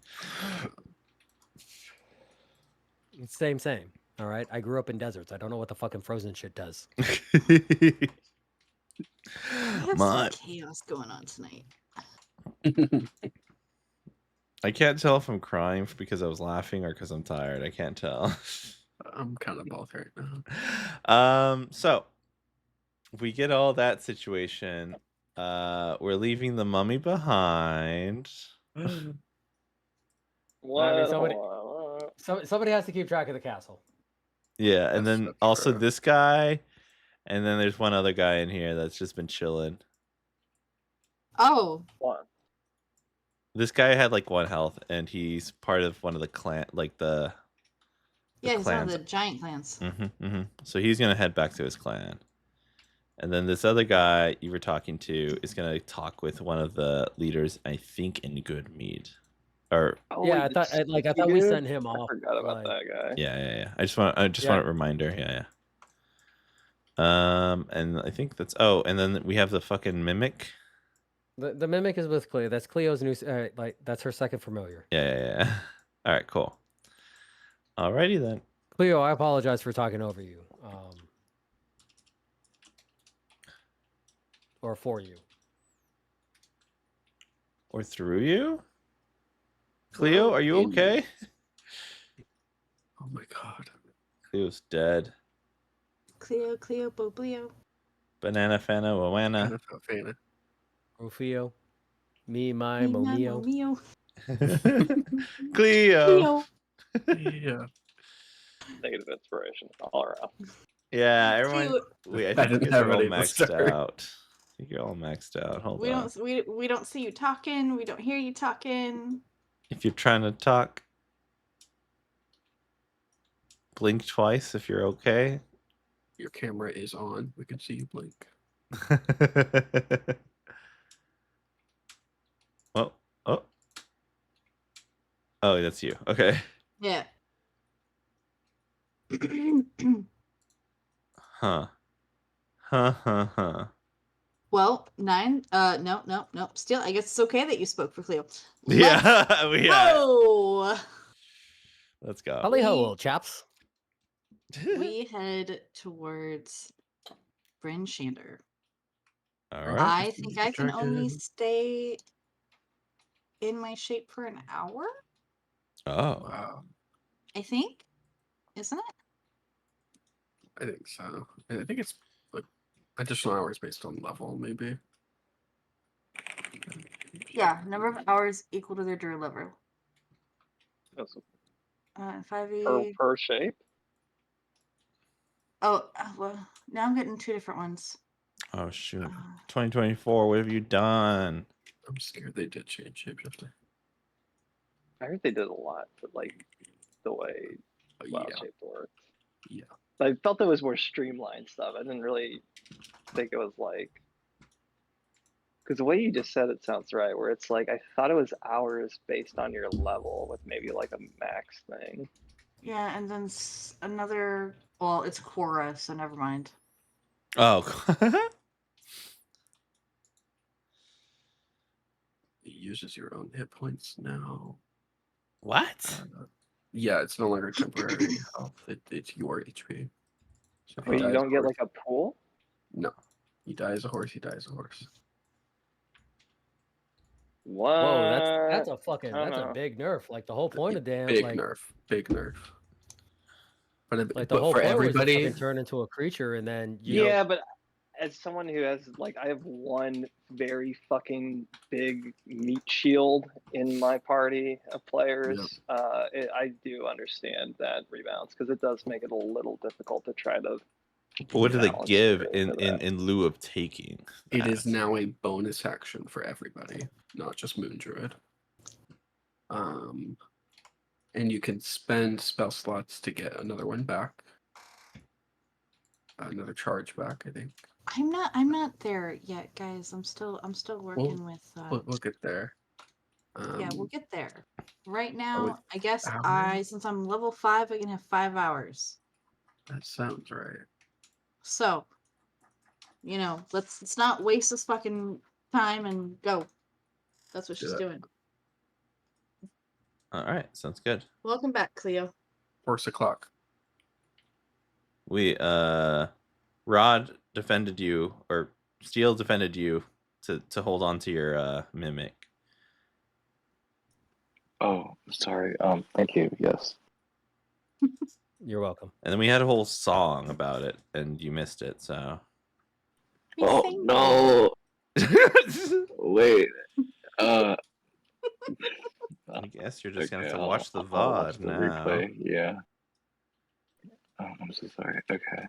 [SPEAKER 5] Same. All right. I grew up in deserts. I don't know what the fucking frozen shit does.
[SPEAKER 4] We have
[SPEAKER 2] My-
[SPEAKER 4] some chaos going on tonight.
[SPEAKER 2] I can't tell if I'm crying because I was laughing or because I'm tired. I can't tell.
[SPEAKER 1] I'm kind of both right now.
[SPEAKER 2] So we get all that situation. We're leaving the mummy behind.
[SPEAKER 3] What?
[SPEAKER 5] somebody-
[SPEAKER 3] Hold on.
[SPEAKER 5] So somebody has to keep track of the castle.
[SPEAKER 2] Yeah, and
[SPEAKER 1] That's
[SPEAKER 2] then
[SPEAKER 1] so
[SPEAKER 2] also
[SPEAKER 1] true.
[SPEAKER 2] this guy, and then there's one other guy in here that's just been chilling.
[SPEAKER 4] Oh,
[SPEAKER 3] One.
[SPEAKER 2] This guy had like 1 health, and he's part of one of the clan, like the
[SPEAKER 4] yeah, he's one of
[SPEAKER 2] clans.
[SPEAKER 4] the giant clans.
[SPEAKER 2] So he's gonna head back to his clan, and then this other guy you were talking to is gonna talk with one of the leaders, I think, in Good Mead, or
[SPEAKER 3] Oh,
[SPEAKER 5] Yeah,
[SPEAKER 3] wait,
[SPEAKER 5] I thought
[SPEAKER 3] the
[SPEAKER 5] I thought we
[SPEAKER 3] dude?
[SPEAKER 5] sent him
[SPEAKER 3] I
[SPEAKER 5] off.
[SPEAKER 3] forgot about
[SPEAKER 5] like,
[SPEAKER 3] that guy.
[SPEAKER 2] yeah. I just want
[SPEAKER 5] Yeah.
[SPEAKER 2] a reminder. Yeah. And I think that's and then we have the fucking mimic.
[SPEAKER 5] The mimic is with Cleo. That's Cleo's new. Like that's her second familiar.
[SPEAKER 2] Yeah. All right, cool. Alrighty then.
[SPEAKER 5] Cleo, I apologize for talking over you. Or for you.
[SPEAKER 2] Or through you? Cleo, are you okay?
[SPEAKER 1] Oh my god.
[SPEAKER 2] Cleo's dead.
[SPEAKER 4] Cleo, Boblio.
[SPEAKER 2] Banana Fana Wawana.
[SPEAKER 1] Fana.
[SPEAKER 5] Rufio. Me, my, Momio.
[SPEAKER 4] Mio.
[SPEAKER 2] Cleo.
[SPEAKER 1] Yeah.
[SPEAKER 3] Negative inspiration all around.
[SPEAKER 2] Yeah, everyone.
[SPEAKER 4] Cute.
[SPEAKER 2] Wait, I
[SPEAKER 1] I
[SPEAKER 2] think you
[SPEAKER 1] didn't
[SPEAKER 2] guys
[SPEAKER 1] have
[SPEAKER 2] are all
[SPEAKER 1] any at the
[SPEAKER 2] maxed
[SPEAKER 1] start.
[SPEAKER 2] out. I think you're all maxed out. Hold
[SPEAKER 4] We
[SPEAKER 2] on.
[SPEAKER 4] we don't see you talking. We don't hear you talking.
[SPEAKER 2] If you're trying to talk, blink twice if you're okay.
[SPEAKER 1] Your camera is on. We can see you blink.
[SPEAKER 2] Oh. Oh, that's you. Okay.
[SPEAKER 4] Yeah.
[SPEAKER 2] Huh.
[SPEAKER 4] Well, 9. No. Still, I guess it's okay that you spoke for Cleo.
[SPEAKER 2] Yeah.
[SPEAKER 4] Oh.
[SPEAKER 2] Let's go.
[SPEAKER 5] Hello, hello, chaps.
[SPEAKER 4] We head towards Bryn Shander.
[SPEAKER 2] All right.
[SPEAKER 4] I think I can only stay in my shape for an hour.
[SPEAKER 2] Oh.
[SPEAKER 1] Wow.
[SPEAKER 4] I think, isn't it?
[SPEAKER 1] I think so. I think it's like additional hours based on level, maybe.
[SPEAKER 4] Yeah, number of hours equal to their Drew level.
[SPEAKER 3] That's
[SPEAKER 4] 5e.
[SPEAKER 3] per shape.
[SPEAKER 4] Oh, well, now I'm getting 2 different ones.
[SPEAKER 2] Oh shoot. 2024. What have you done?
[SPEAKER 1] I'm scared they did change shapeshifter.
[SPEAKER 3] I heard they did a lot for like the way wild
[SPEAKER 1] Yeah.
[SPEAKER 3] shape works.
[SPEAKER 1] Yeah.
[SPEAKER 3] I felt it was more streamlined stuff. I didn't really think it was like, because the way you just said it sounds right. Where it's like I thought it was hours based on your level with maybe like a max thing.
[SPEAKER 4] Yeah, and then another. Well, it's Quora, so never mind.
[SPEAKER 2] Oh.
[SPEAKER 1] It uses your own hit points now.
[SPEAKER 2] What?
[SPEAKER 1] Yeah, it's no longer temporary health. It's your HP. So if
[SPEAKER 3] Wait, you don't get like a pool?
[SPEAKER 1] No. You die as a horse, you die as a horse.
[SPEAKER 3] What?
[SPEAKER 5] Whoa, that's a fucking
[SPEAKER 3] I don't
[SPEAKER 5] that's a
[SPEAKER 3] know.
[SPEAKER 5] big nerf. Like the whole point of damn
[SPEAKER 1] Big
[SPEAKER 5] like
[SPEAKER 1] nerf. Big nerf. But,
[SPEAKER 5] like the
[SPEAKER 1] but
[SPEAKER 5] whole
[SPEAKER 1] for
[SPEAKER 5] point was to
[SPEAKER 1] everybody,
[SPEAKER 5] fucking turn into a creature and then you
[SPEAKER 3] Yeah,
[SPEAKER 5] know
[SPEAKER 3] but as someone who has like, I have one very fucking big meat shield in my party of players. I do understand that rebalance because it does make it a little difficult to try to.
[SPEAKER 2] What do they
[SPEAKER 3] balance
[SPEAKER 2] give
[SPEAKER 3] through
[SPEAKER 2] in,
[SPEAKER 3] for
[SPEAKER 2] in
[SPEAKER 3] that.
[SPEAKER 2] in lieu of taking?
[SPEAKER 1] it is
[SPEAKER 2] that?
[SPEAKER 1] now a bonus action for everybody, not just Moon Druid. And you can spend spell slots to get another one back. Another charge back, I think.
[SPEAKER 4] I'm not there yet, guys. I'm still working with.
[SPEAKER 1] We'll get there.
[SPEAKER 4] Yeah, we'll get there. Right
[SPEAKER 1] with
[SPEAKER 4] now, I guess
[SPEAKER 1] hours?
[SPEAKER 4] since I'm level 5, I can have 5 hours.
[SPEAKER 1] That sounds right.
[SPEAKER 4] So, let's not waste this fucking time and go. That's what
[SPEAKER 1] Do
[SPEAKER 4] she's
[SPEAKER 1] that.
[SPEAKER 4] doing.
[SPEAKER 2] All right, sounds good.
[SPEAKER 4] Welcome back, Cleo.
[SPEAKER 1] Horse o'clock.
[SPEAKER 2] We Rod defended you, or Steel defended you to hold on to your mimic.
[SPEAKER 7] Oh, sorry. Thank you. Yes.
[SPEAKER 5] you're welcome.
[SPEAKER 2] And then we had a whole song about it, and you missed it. So.
[SPEAKER 7] Oh
[SPEAKER 4] Thank
[SPEAKER 7] no! Wait.
[SPEAKER 2] I guess you're just gonna have to
[SPEAKER 7] I'll
[SPEAKER 2] watch the
[SPEAKER 7] I'll watch
[SPEAKER 2] VOD
[SPEAKER 7] the
[SPEAKER 2] now.
[SPEAKER 7] replay. Yeah. Oh, I'm so sorry. Okay.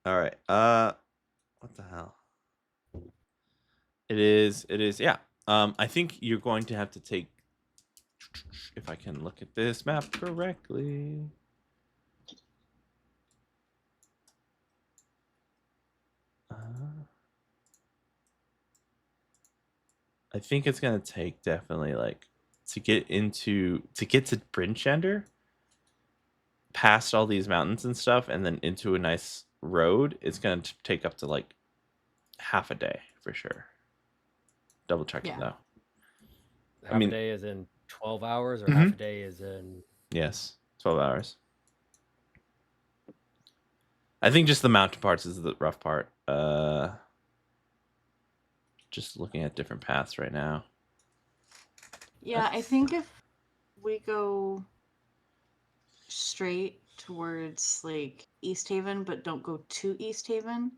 [SPEAKER 2] All right. What the hell? is. It is. Yeah. I think you're going to have to take. If I can look at this map correctly. I think it's gonna take definitely like to get to Brinchender, past all these mountains and stuff, and then into a nice road. It's gonna take up to like half a day for sure. Double checking though.
[SPEAKER 5] Half a day is in 12 hours, or
[SPEAKER 2] Mhm.
[SPEAKER 5] half a day is in.
[SPEAKER 2] Yes, 12 hours. I think just the mountain parts is the rough part. Just looking at different paths right now.
[SPEAKER 4] Yeah, I think if we go straight towards like East Haven, but don't go to East Haven,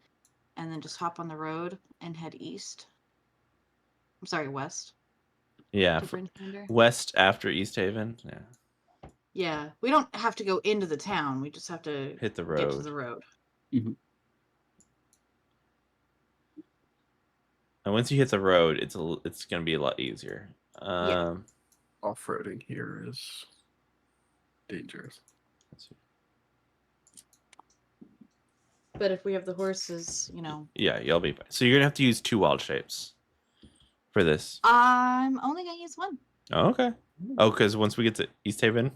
[SPEAKER 4] and then just hop on the road and head east. I'm sorry, west.
[SPEAKER 2] Yeah,
[SPEAKER 4] To Brinchender.
[SPEAKER 2] west after East Haven. Yeah,
[SPEAKER 4] Yeah, we don't have to go into the town. We just have to
[SPEAKER 2] hit the
[SPEAKER 4] get to
[SPEAKER 2] road.
[SPEAKER 4] the road.
[SPEAKER 2] And once you hit the road, it's gonna be a lot easier.
[SPEAKER 4] Yeah.
[SPEAKER 1] Off-roading here is dangerous.
[SPEAKER 4] But if we have the horses, you know.
[SPEAKER 2] Yeah, you'll be fine. So you're gonna have to use 2 wild shapes for this.
[SPEAKER 4] I'm only gonna use one.
[SPEAKER 2] Oh, okay. Oh, because once we get to East Haven.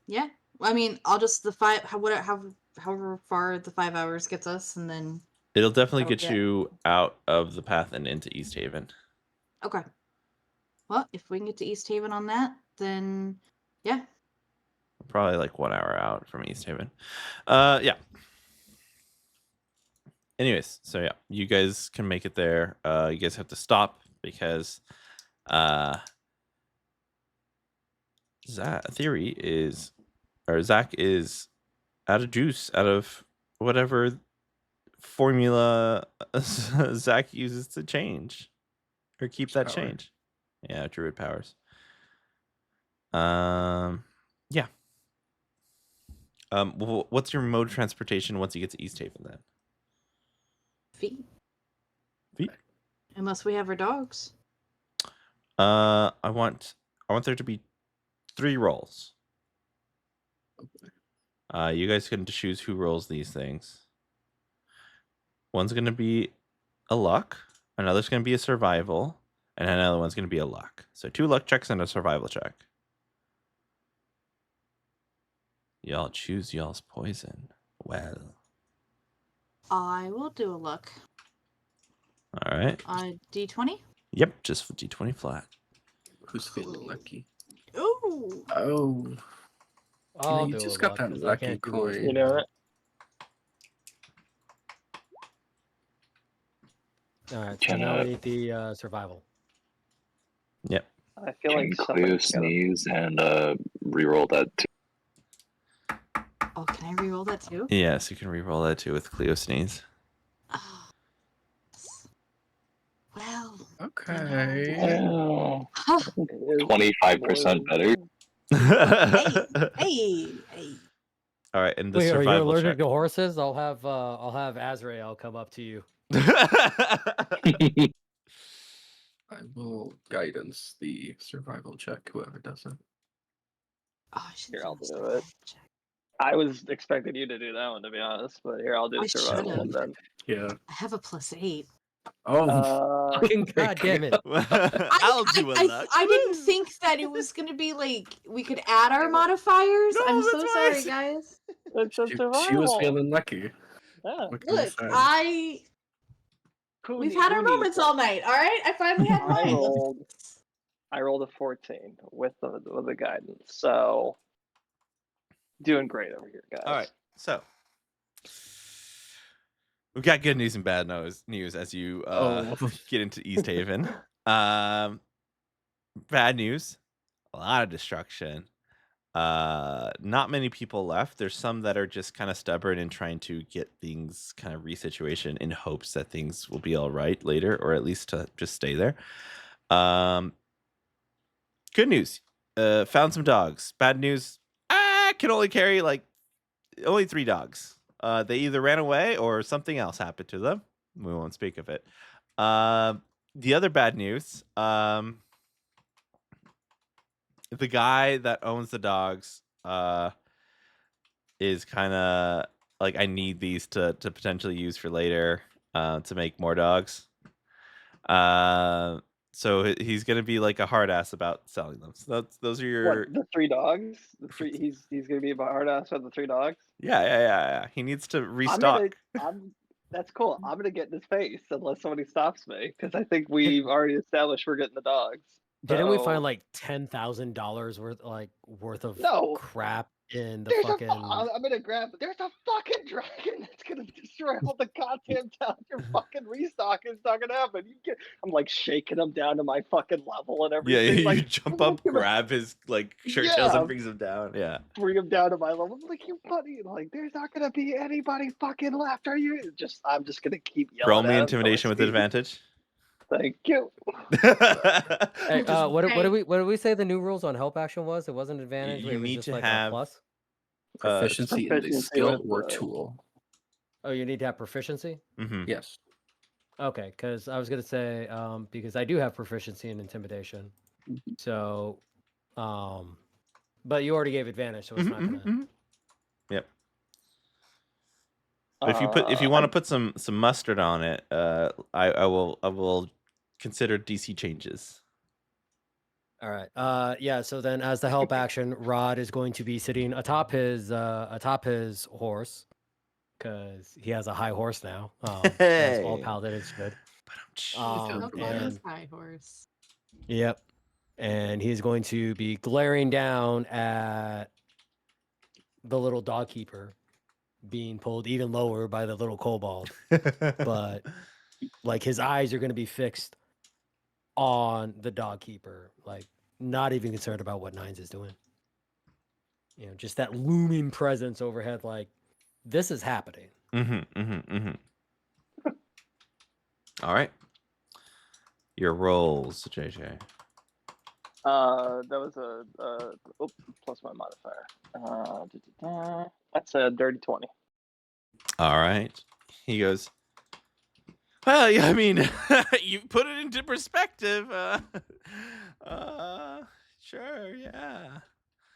[SPEAKER 4] Yeah. I mean, I'll just however far the 5 hours gets us, and then.
[SPEAKER 2] It'll definitely get you out of the path and into East Haven.
[SPEAKER 4] Okay. Well, if we can get to East Haven on that, then yeah.
[SPEAKER 2] Probably like 1 hour out from East Haven. Yeah. Anyways, so yeah, you guys can make it there. You guys have to stop because Zach is out of juice, out of whatever formula Zach uses to change or keep that change. Yeah, druid powers. Yeah. What's your mode of transportation once you get to East Haven then?
[SPEAKER 4] Feet.
[SPEAKER 2] Feet?
[SPEAKER 4] Unless we have our dogs.
[SPEAKER 2] I want there to be 3 rolls. You guys can choose who rolls these things. One's going to be a luck, another's going to be a survival, and another one's going to be a luck. So 2 luck checks and a survival check. Y'all choose y'all's poison. Well,
[SPEAKER 4] I will do a luck.
[SPEAKER 2] all right.
[SPEAKER 4] D20?
[SPEAKER 2] Yep, just D20 flat.
[SPEAKER 1] Who's feeling lucky?
[SPEAKER 4] Ooh.
[SPEAKER 1] Oh.
[SPEAKER 5] I'll
[SPEAKER 1] you
[SPEAKER 5] do
[SPEAKER 1] just
[SPEAKER 5] a
[SPEAKER 1] got
[SPEAKER 5] luck,
[SPEAKER 1] that
[SPEAKER 5] 'cause I
[SPEAKER 1] lucky
[SPEAKER 5] can't do
[SPEAKER 1] coin.
[SPEAKER 3] You know it.
[SPEAKER 5] All right, so now we need the survival.
[SPEAKER 2] Yep.
[SPEAKER 3] I feel
[SPEAKER 7] Can
[SPEAKER 3] like
[SPEAKER 7] Cleo
[SPEAKER 3] somebody's gotta-
[SPEAKER 7] sneeze and reroll that too?
[SPEAKER 4] Oh, can I re-roll that too?
[SPEAKER 2] Yes, you can re-roll that too with Cleo sneeze.
[SPEAKER 4] Oh. Well.
[SPEAKER 1] Okay.
[SPEAKER 7] Well,
[SPEAKER 3] It is
[SPEAKER 7] 25% better.
[SPEAKER 4] Hey.
[SPEAKER 2] All right, and the
[SPEAKER 5] Wait, are you
[SPEAKER 2] survival
[SPEAKER 5] allergic
[SPEAKER 2] check.
[SPEAKER 5] to horses? I'll have Azrael come up to you.
[SPEAKER 1] I will guidance the survival check, whoever does it.
[SPEAKER 4] Oh, I should
[SPEAKER 3] Here, I'll
[SPEAKER 4] do
[SPEAKER 3] do
[SPEAKER 4] a
[SPEAKER 3] it.
[SPEAKER 4] check.
[SPEAKER 3] I was expecting you to do that one, to be honest, but here, I'll do
[SPEAKER 4] I
[SPEAKER 3] survival
[SPEAKER 4] should've.
[SPEAKER 3] one then.
[SPEAKER 1] Yeah.
[SPEAKER 4] I have a +8.
[SPEAKER 1] Oh,
[SPEAKER 5] Fucking goddamn it!
[SPEAKER 2] I'll do a luck.
[SPEAKER 4] I didn't think that it was gonna be like we could add our modifiers.
[SPEAKER 2] No,
[SPEAKER 4] I'm
[SPEAKER 2] that's
[SPEAKER 4] so
[SPEAKER 2] why
[SPEAKER 4] sorry,
[SPEAKER 2] I said-
[SPEAKER 4] guys.
[SPEAKER 3] It's a
[SPEAKER 1] she
[SPEAKER 3] survival.
[SPEAKER 1] was feeling lucky.
[SPEAKER 3] Yeah.
[SPEAKER 1] What can I
[SPEAKER 4] Look,
[SPEAKER 1] say?
[SPEAKER 4] we've had our moments all night. All right, I finally had
[SPEAKER 3] I
[SPEAKER 4] mine.
[SPEAKER 3] rolled a 14 with the guidance, so doing great over here, guys.
[SPEAKER 2] All right, so we've got good news and bad news as you get into East Haven. Bad news, a lot of destruction. Not many people left. There's some that are just kind of stubborn and trying to get things kind of resituation in hopes that things will be all right later, or at least to just stay there. Good news, found some dogs. Bad news, I can only carry like only 3 dogs. They either ran away or something else happened to them. We won't speak of it. The other bad news. The guy that owns the dogs is kind of like, I need these to potentially use for later to make more dogs. So he's gonna be like a hard ass about selling them. So those are your
[SPEAKER 3] What, the 3 dogs? The 3 he's gonna be a hard ass on the 3 dogs?
[SPEAKER 2] yeah. He needs to restock.
[SPEAKER 3] That's cool. I'm gonna get in his face unless somebody stops me, because I think we've already established we're getting the dogs.
[SPEAKER 5] Didn't we
[SPEAKER 3] So-
[SPEAKER 5] find like $10,000 worth of
[SPEAKER 3] No.
[SPEAKER 5] crap in the
[SPEAKER 3] There's
[SPEAKER 5] fucking?
[SPEAKER 3] I'm gonna grab. There's a fucking dragon that's gonna destroy all the goddamn town. Your fucking restock is not gonna happen. I'm like shaking him down to my fucking level and
[SPEAKER 2] Yeah,
[SPEAKER 3] everything.
[SPEAKER 2] you
[SPEAKER 3] like,
[SPEAKER 2] jump up, grab his like shirt tails,
[SPEAKER 3] Yeah.
[SPEAKER 2] and brings him down. Yeah.
[SPEAKER 3] bring him down to my level. I'm like, you buddy, like, there's not gonna be anybody fucking left. I'm just gonna keep yelling.
[SPEAKER 2] Roll me
[SPEAKER 3] at him
[SPEAKER 2] intimidation with
[SPEAKER 3] until I see-
[SPEAKER 2] advantage.
[SPEAKER 3] Thank you.
[SPEAKER 5] Hey,
[SPEAKER 4] Just
[SPEAKER 5] what
[SPEAKER 4] pray.
[SPEAKER 5] did we say the new rules on help action was? It wasn't advantage.
[SPEAKER 2] You
[SPEAKER 5] It was
[SPEAKER 2] need
[SPEAKER 5] just
[SPEAKER 2] to
[SPEAKER 5] like
[SPEAKER 2] have-
[SPEAKER 5] a plus.
[SPEAKER 1] Proficiency in the
[SPEAKER 3] proficiency
[SPEAKER 1] skill
[SPEAKER 3] with
[SPEAKER 1] or
[SPEAKER 3] the-
[SPEAKER 1] tool.
[SPEAKER 5] Oh, you need to have proficiency.
[SPEAKER 2] Mm-hmm.
[SPEAKER 1] Yes.
[SPEAKER 5] Okay, because I was gonna say because I do have proficiency in intimidation, so but you already gave advantage, so it's not gonna.
[SPEAKER 2] Yep. But if you want to put some mustard on it, I will consider DC changes.
[SPEAKER 5] All right. Yeah. So then, as the help action, Rod is going to be sitting atop his horse, because he has a high horse now. As all
[SPEAKER 2] Hey.
[SPEAKER 5] paladins should.
[SPEAKER 1] sounds
[SPEAKER 5] And
[SPEAKER 4] High horse.
[SPEAKER 5] yep. And he's going to be glaring down at the little dog keeper, being pulled even lower by the little kobold. But like his eyes are going to be fixed on the dog keeper, like not even concerned about what Nines is doing. You know, just that looming presence overhead, like this is happening.
[SPEAKER 2] All right. Your rolls, JJ.
[SPEAKER 3] That was a plus my modifier. That's a dirty 20.
[SPEAKER 2] All right. He goes, well, yeah, I mean, you put it into perspective. Sure, yeah.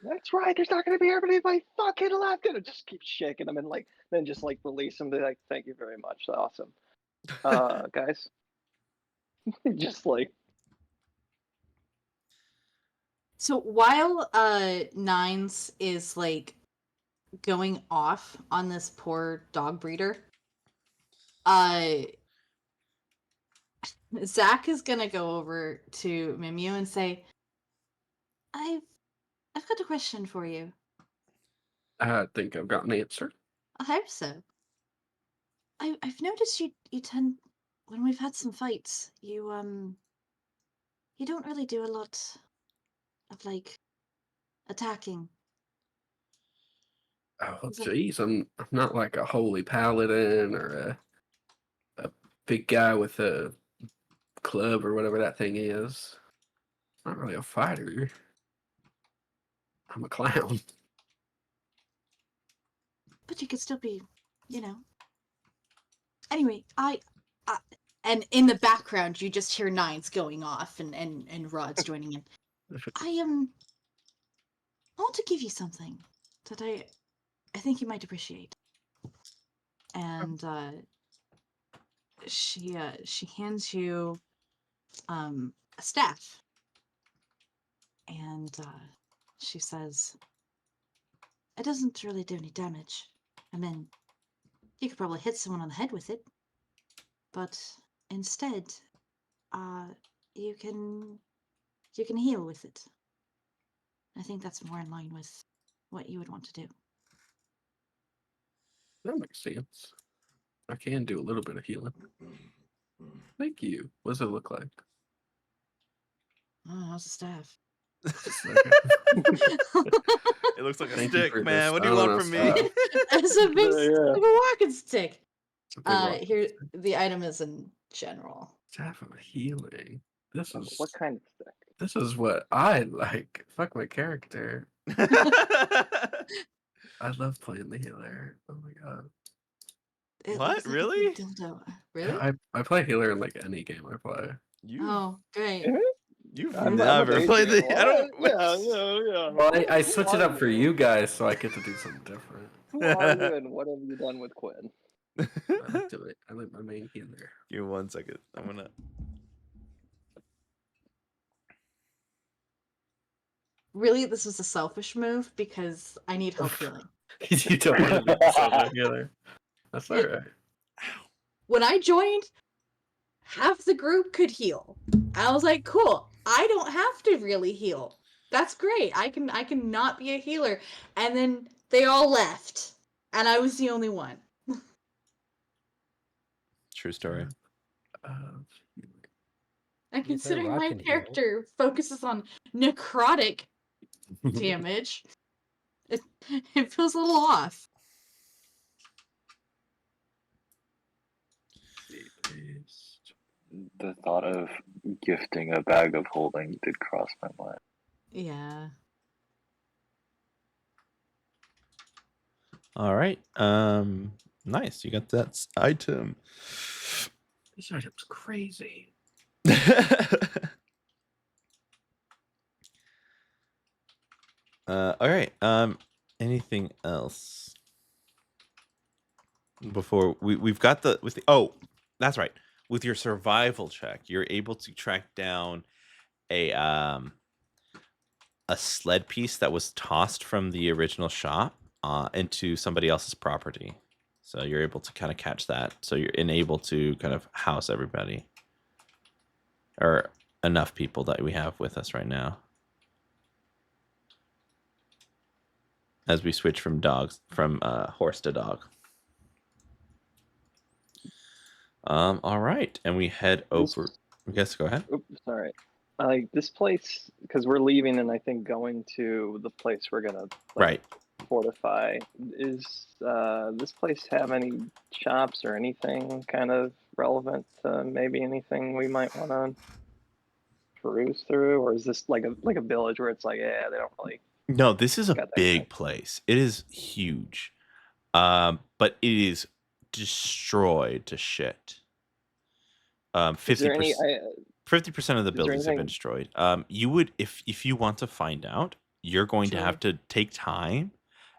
[SPEAKER 3] That's right. There's not gonna be everybody fucking left. And it just keeps shaking them and then just release them. They're like, thank you very much. Awesome. Guys. Just
[SPEAKER 4] So while Nines is going off on this poor dog breeder, Zach is gonna go over to Mimyu and say, I've got a question for you.
[SPEAKER 1] I think I've got an answer.
[SPEAKER 4] I hope so. I've noticed you tend, when we've had some fights, you don't really do a lot of attacking.
[SPEAKER 1] Oh,
[SPEAKER 4] Is that-
[SPEAKER 1] jeez, I'm not like a holy paladin or a big guy with a club or whatever that thing is. I'm not really a fighter. I'm a clown.
[SPEAKER 4] But you could still be, Anyway, and in the background you just hear Nines going off and Rod's joining in. I want to give you something that I think you might appreciate. And she hands you a staff. And she says, it doesn't really do any damage. I mean, you could probably hit someone on the head with it. But instead, you can heal with it. I think that's more in line with what you would want to do.
[SPEAKER 1] That makes sense. I can do a little bit of healing. Thank you. What does it look like?
[SPEAKER 4] Oh, how's the staff?
[SPEAKER 2] It looks like a
[SPEAKER 1] Thank you
[SPEAKER 2] stick,
[SPEAKER 1] for
[SPEAKER 2] man.
[SPEAKER 1] this
[SPEAKER 2] What do you want
[SPEAKER 1] stone
[SPEAKER 2] from me?
[SPEAKER 1] stuff.
[SPEAKER 4] It's a big
[SPEAKER 3] Yeah.
[SPEAKER 4] like a walking stick.
[SPEAKER 1] It's a big rock.
[SPEAKER 4] Here the item is in general.
[SPEAKER 1] Staff of healing. This is
[SPEAKER 3] what kind of stick?
[SPEAKER 1] this is what I like. Fuck my character. I love playing the healer. Oh my god.
[SPEAKER 4] It
[SPEAKER 2] What?
[SPEAKER 4] looks like a
[SPEAKER 2] Really?
[SPEAKER 4] big dildo.
[SPEAKER 1] Yeah,
[SPEAKER 4] Really?
[SPEAKER 1] I play healer in like any game I play.
[SPEAKER 4] Oh, great.
[SPEAKER 2] You've
[SPEAKER 3] I'm
[SPEAKER 2] never
[SPEAKER 3] with
[SPEAKER 2] played
[SPEAKER 3] Adrian.
[SPEAKER 2] the. I don't.
[SPEAKER 3] What? Yeah.
[SPEAKER 1] Well, I
[SPEAKER 3] Who
[SPEAKER 1] switch it
[SPEAKER 3] are
[SPEAKER 1] up for you guys so I get to do something different.
[SPEAKER 3] Who are you, and what have you done with Quinn?
[SPEAKER 1] I like to it. I like my main healer.
[SPEAKER 2] Give me 1 second. I'm gonna.
[SPEAKER 4] Really, this was a selfish move because I need help healing.
[SPEAKER 1] You don't want to be the solo healer. That's
[SPEAKER 4] Yeah.
[SPEAKER 1] alright.
[SPEAKER 4] When I joined, half the group could heal. I was like, cool. I don't have to really heal. That's great. I can not be a healer. And then they all left, and I was the only one.
[SPEAKER 2] True story.
[SPEAKER 4] And
[SPEAKER 5] You said
[SPEAKER 4] considering
[SPEAKER 5] Rod
[SPEAKER 4] my
[SPEAKER 5] can heal.
[SPEAKER 4] character focuses on necrotic damage, it feels a little off.
[SPEAKER 7] The thought of gifting a bag of holding did cross my mind.
[SPEAKER 4] Yeah.
[SPEAKER 2] All right. Nice. You got that item.
[SPEAKER 1] This item's crazy.
[SPEAKER 2] All right. Anything else before we've got the with the that's right. With your survival check, you're able to track down a sled piece that was tossed from the original shop into somebody else's property. So you're able to kind of catch that. So you're able to kind of house everybody or enough people that we have with us right now. As we switch from horse to dog. All right, and we head over. I guess go ahead.
[SPEAKER 3] Oops, sorry. Like this place, because we're leaving, and I think going to the place we're gonna
[SPEAKER 2] Right.
[SPEAKER 3] fortify. Is this place have any shops or anything kind of relevant to maybe anything we might want to peruse through, or is this like a village where it's like, yeah, they don't really.
[SPEAKER 2] No, this is a
[SPEAKER 3] got that
[SPEAKER 2] big
[SPEAKER 3] guy.
[SPEAKER 2] place. It is huge, but it is destroyed to shit. 50%. 50% of the buildings have been destroyed. You would, if you want to find out, you're going to have to take time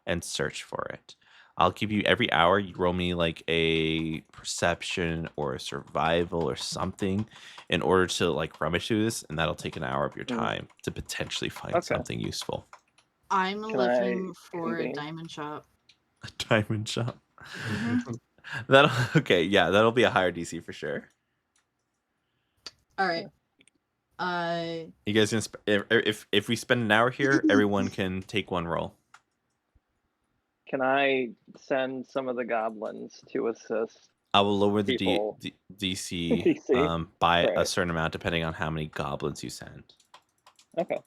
[SPEAKER 2] and search for it. I'll give you every hour. You roll me like a perception or a survival or something in order to like rummage through this, and that'll take an hour of your time to potentially find something useful.
[SPEAKER 4] I'm looking for a diamond shop.
[SPEAKER 2] A diamond shop. That'll be a higher DC for sure.
[SPEAKER 4] All right.
[SPEAKER 2] You guys gonna if we spend an hour here, everyone can take one roll.
[SPEAKER 3] Can I send some of the goblins to assist?
[SPEAKER 2] I will lower the
[SPEAKER 3] DC
[SPEAKER 2] DC by a certain amount depending on how many goblins you send.
[SPEAKER 3] Okay.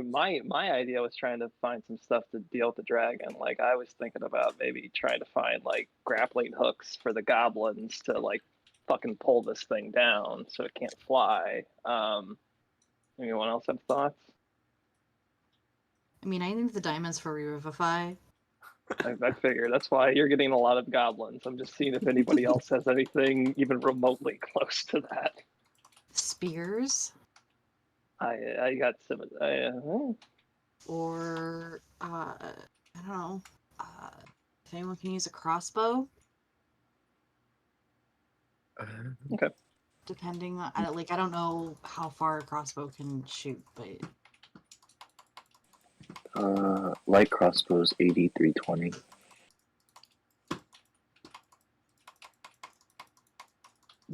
[SPEAKER 3] My idea was trying to find some stuff to deal with the dragon. Like I was thinking about maybe trying to find like grappling hooks for the goblins to like fucking pull this thing down so it can't fly. Anyone else have thoughts?
[SPEAKER 4] I mean, I need the diamonds for Revivify.
[SPEAKER 3] I figure that's why you're getting a lot of goblins. I'm just seeing if anybody else has anything even remotely close to that.
[SPEAKER 4] Spears?
[SPEAKER 3] I got some.
[SPEAKER 4] Or I don't know. If anyone can use a crossbow.
[SPEAKER 3] Okay.
[SPEAKER 4] Depending on, I don't know how far a crossbow can shoot, but
[SPEAKER 7] Light crossbows 8320.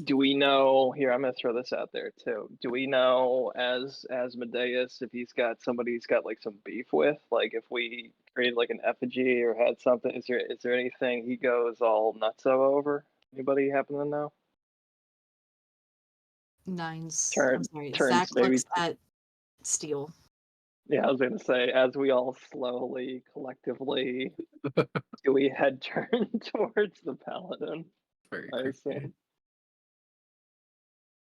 [SPEAKER 3] Do we know here? I'm gonna throw this out there too. Do we know as Medeus if he's got somebody he's got like some beef with? Like if we created like an effigy or had something, is there anything he goes all nutso over? Anybody happen to know?
[SPEAKER 4] Nines.
[SPEAKER 3] Turn,
[SPEAKER 4] I'm sorry.
[SPEAKER 3] turns
[SPEAKER 4] Zach
[SPEAKER 3] maybe.
[SPEAKER 4] looks at steel.
[SPEAKER 3] Yeah, I was gonna say as we all slowly, collectively, do we head turn towards the paladin?
[SPEAKER 1] Very
[SPEAKER 3] I
[SPEAKER 1] creepy.
[SPEAKER 3] assume.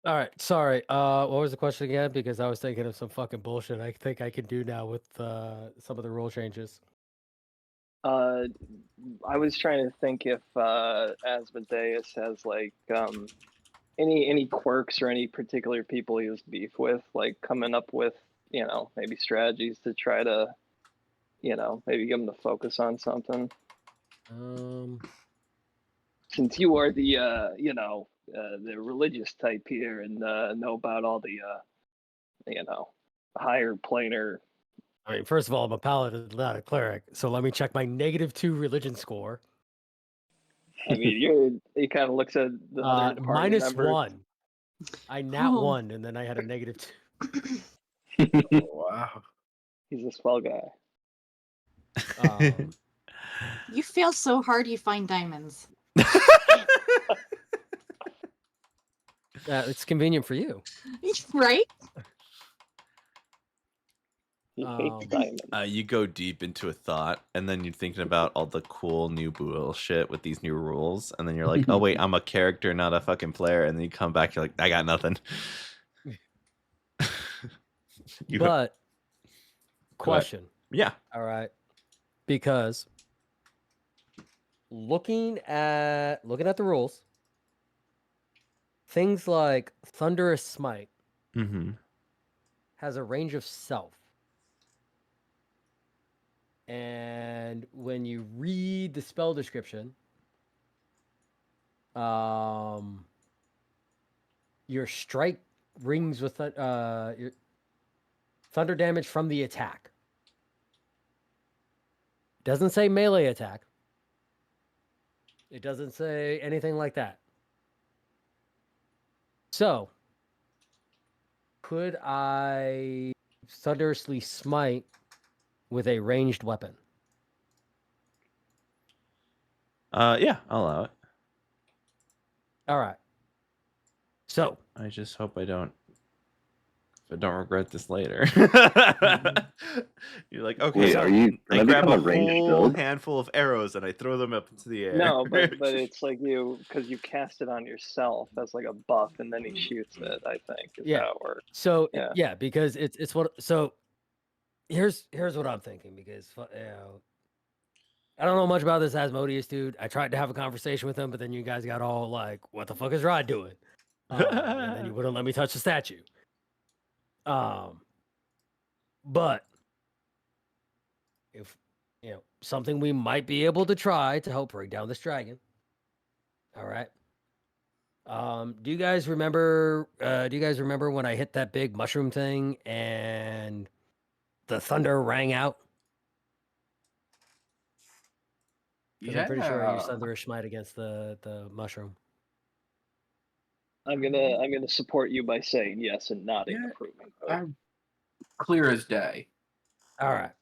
[SPEAKER 5] All right, sorry. What was the question again? Because I was thinking of some fucking bullshit I think I can do now with some of the rule changes.
[SPEAKER 3] I was trying to think if Asmodeus has like any quirks or any particular people he was beef with, like coming up with, maybe strategies to try to, maybe get him to focus on something. Since you are the religious type here and know about all the higher planar.
[SPEAKER 5] I mean, first of all, I'm a paladin, not a cleric, so let me check my -2 religion score.
[SPEAKER 3] I mean, he kind of looks at the other party members.
[SPEAKER 5] -1. I nat
[SPEAKER 4] Oh.
[SPEAKER 5] 1, and then I had a -2.
[SPEAKER 1] Oh, wow.
[SPEAKER 3] He's a swell guy.
[SPEAKER 4] You fail so hard you find diamonds.
[SPEAKER 5] It's convenient for you.
[SPEAKER 4] Right?
[SPEAKER 3] He hates diamonds.
[SPEAKER 2] You go deep into a thought, and then you're thinking about all the cool new bullshit with these new rules, and then you're like, oh wait, I'm a character, not a fucking player, and then you come back, you're like, I got nothing.
[SPEAKER 5] But question.
[SPEAKER 2] Yeah.
[SPEAKER 5] All right. Because looking at the rules, things like Thunderous Smite has a range of self. And when you read the spell description, your strike rings with your thunder damage from the attack. Doesn't say melee attack. It doesn't say anything like that. So, could I thunderously smite with a ranged weapon?
[SPEAKER 2] Yeah, I'll allow it.
[SPEAKER 5] All right. So,
[SPEAKER 2] I just hope I don't regret this later. You're like, okay,
[SPEAKER 7] Wait, are you
[SPEAKER 2] I
[SPEAKER 7] gonna
[SPEAKER 2] grab
[SPEAKER 7] become
[SPEAKER 2] a
[SPEAKER 7] a ranged
[SPEAKER 2] whole
[SPEAKER 7] build?
[SPEAKER 2] handful of arrows and I throw them up into the air.
[SPEAKER 3] No, but it's like because you cast it on yourself as like a buff, and then he shoots it. I think is how it works.
[SPEAKER 5] So
[SPEAKER 3] Yeah.
[SPEAKER 5] because it's what. So here's what I'm thinking, because I don't know much about this Asmodeus dude. I tried to have a conversation with him, but then you guys got all like, "What the fuck is Rod doing?" And then you wouldn't let me touch the statue. But if something we might be able to try to help bring down this dragon. All right. Do you guys remember when I hit that big mushroom thing and the thunder rang out? Because I'm pretty sure I used Thunderous Smite against the mushroom.
[SPEAKER 3] I'm gonna support you by saying yes and nodding
[SPEAKER 1] Yeah,
[SPEAKER 3] approving.
[SPEAKER 1] I'm clear as day.
[SPEAKER 5] All right.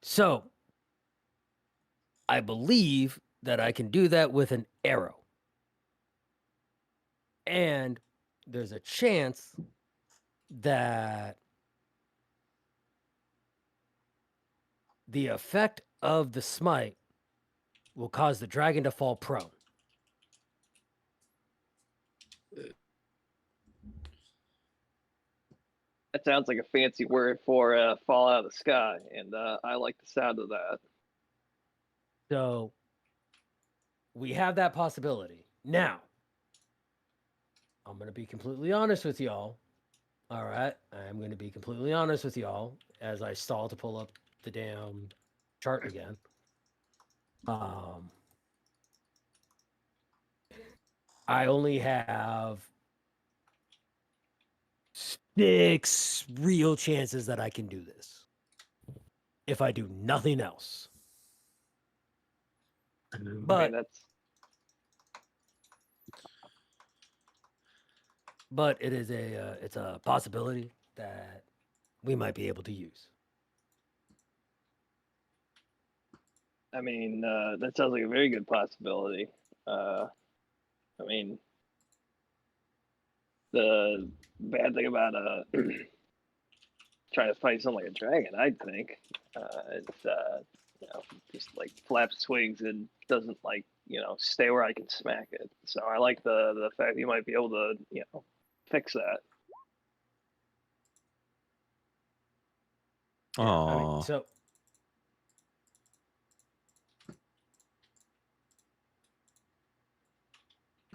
[SPEAKER 5] So I believe that I can do that with an arrow. And there's a chance that the effect of the smite will cause the dragon to fall prone.
[SPEAKER 3] That sounds like a fancy word for fall out of the sky, and I like the sound of that.
[SPEAKER 5] So we have that possibility. Now, I'm going to be completely honest with y'all. All right. I'm going to be completely honest with y'all as I stall to pull up the damn chart again. I only have 6 real chances that I can do this if I do nothing else. But it is it's a possibility that we might be able to use.
[SPEAKER 3] I mean, that sounds like a very good possibility. I mean, the bad thing about trying to fight something like a dragon, I think, it's just like flaps wings and doesn't stay where I can smack it. So I like the fact you might be able to fix that.
[SPEAKER 5] Yeah, I mean, so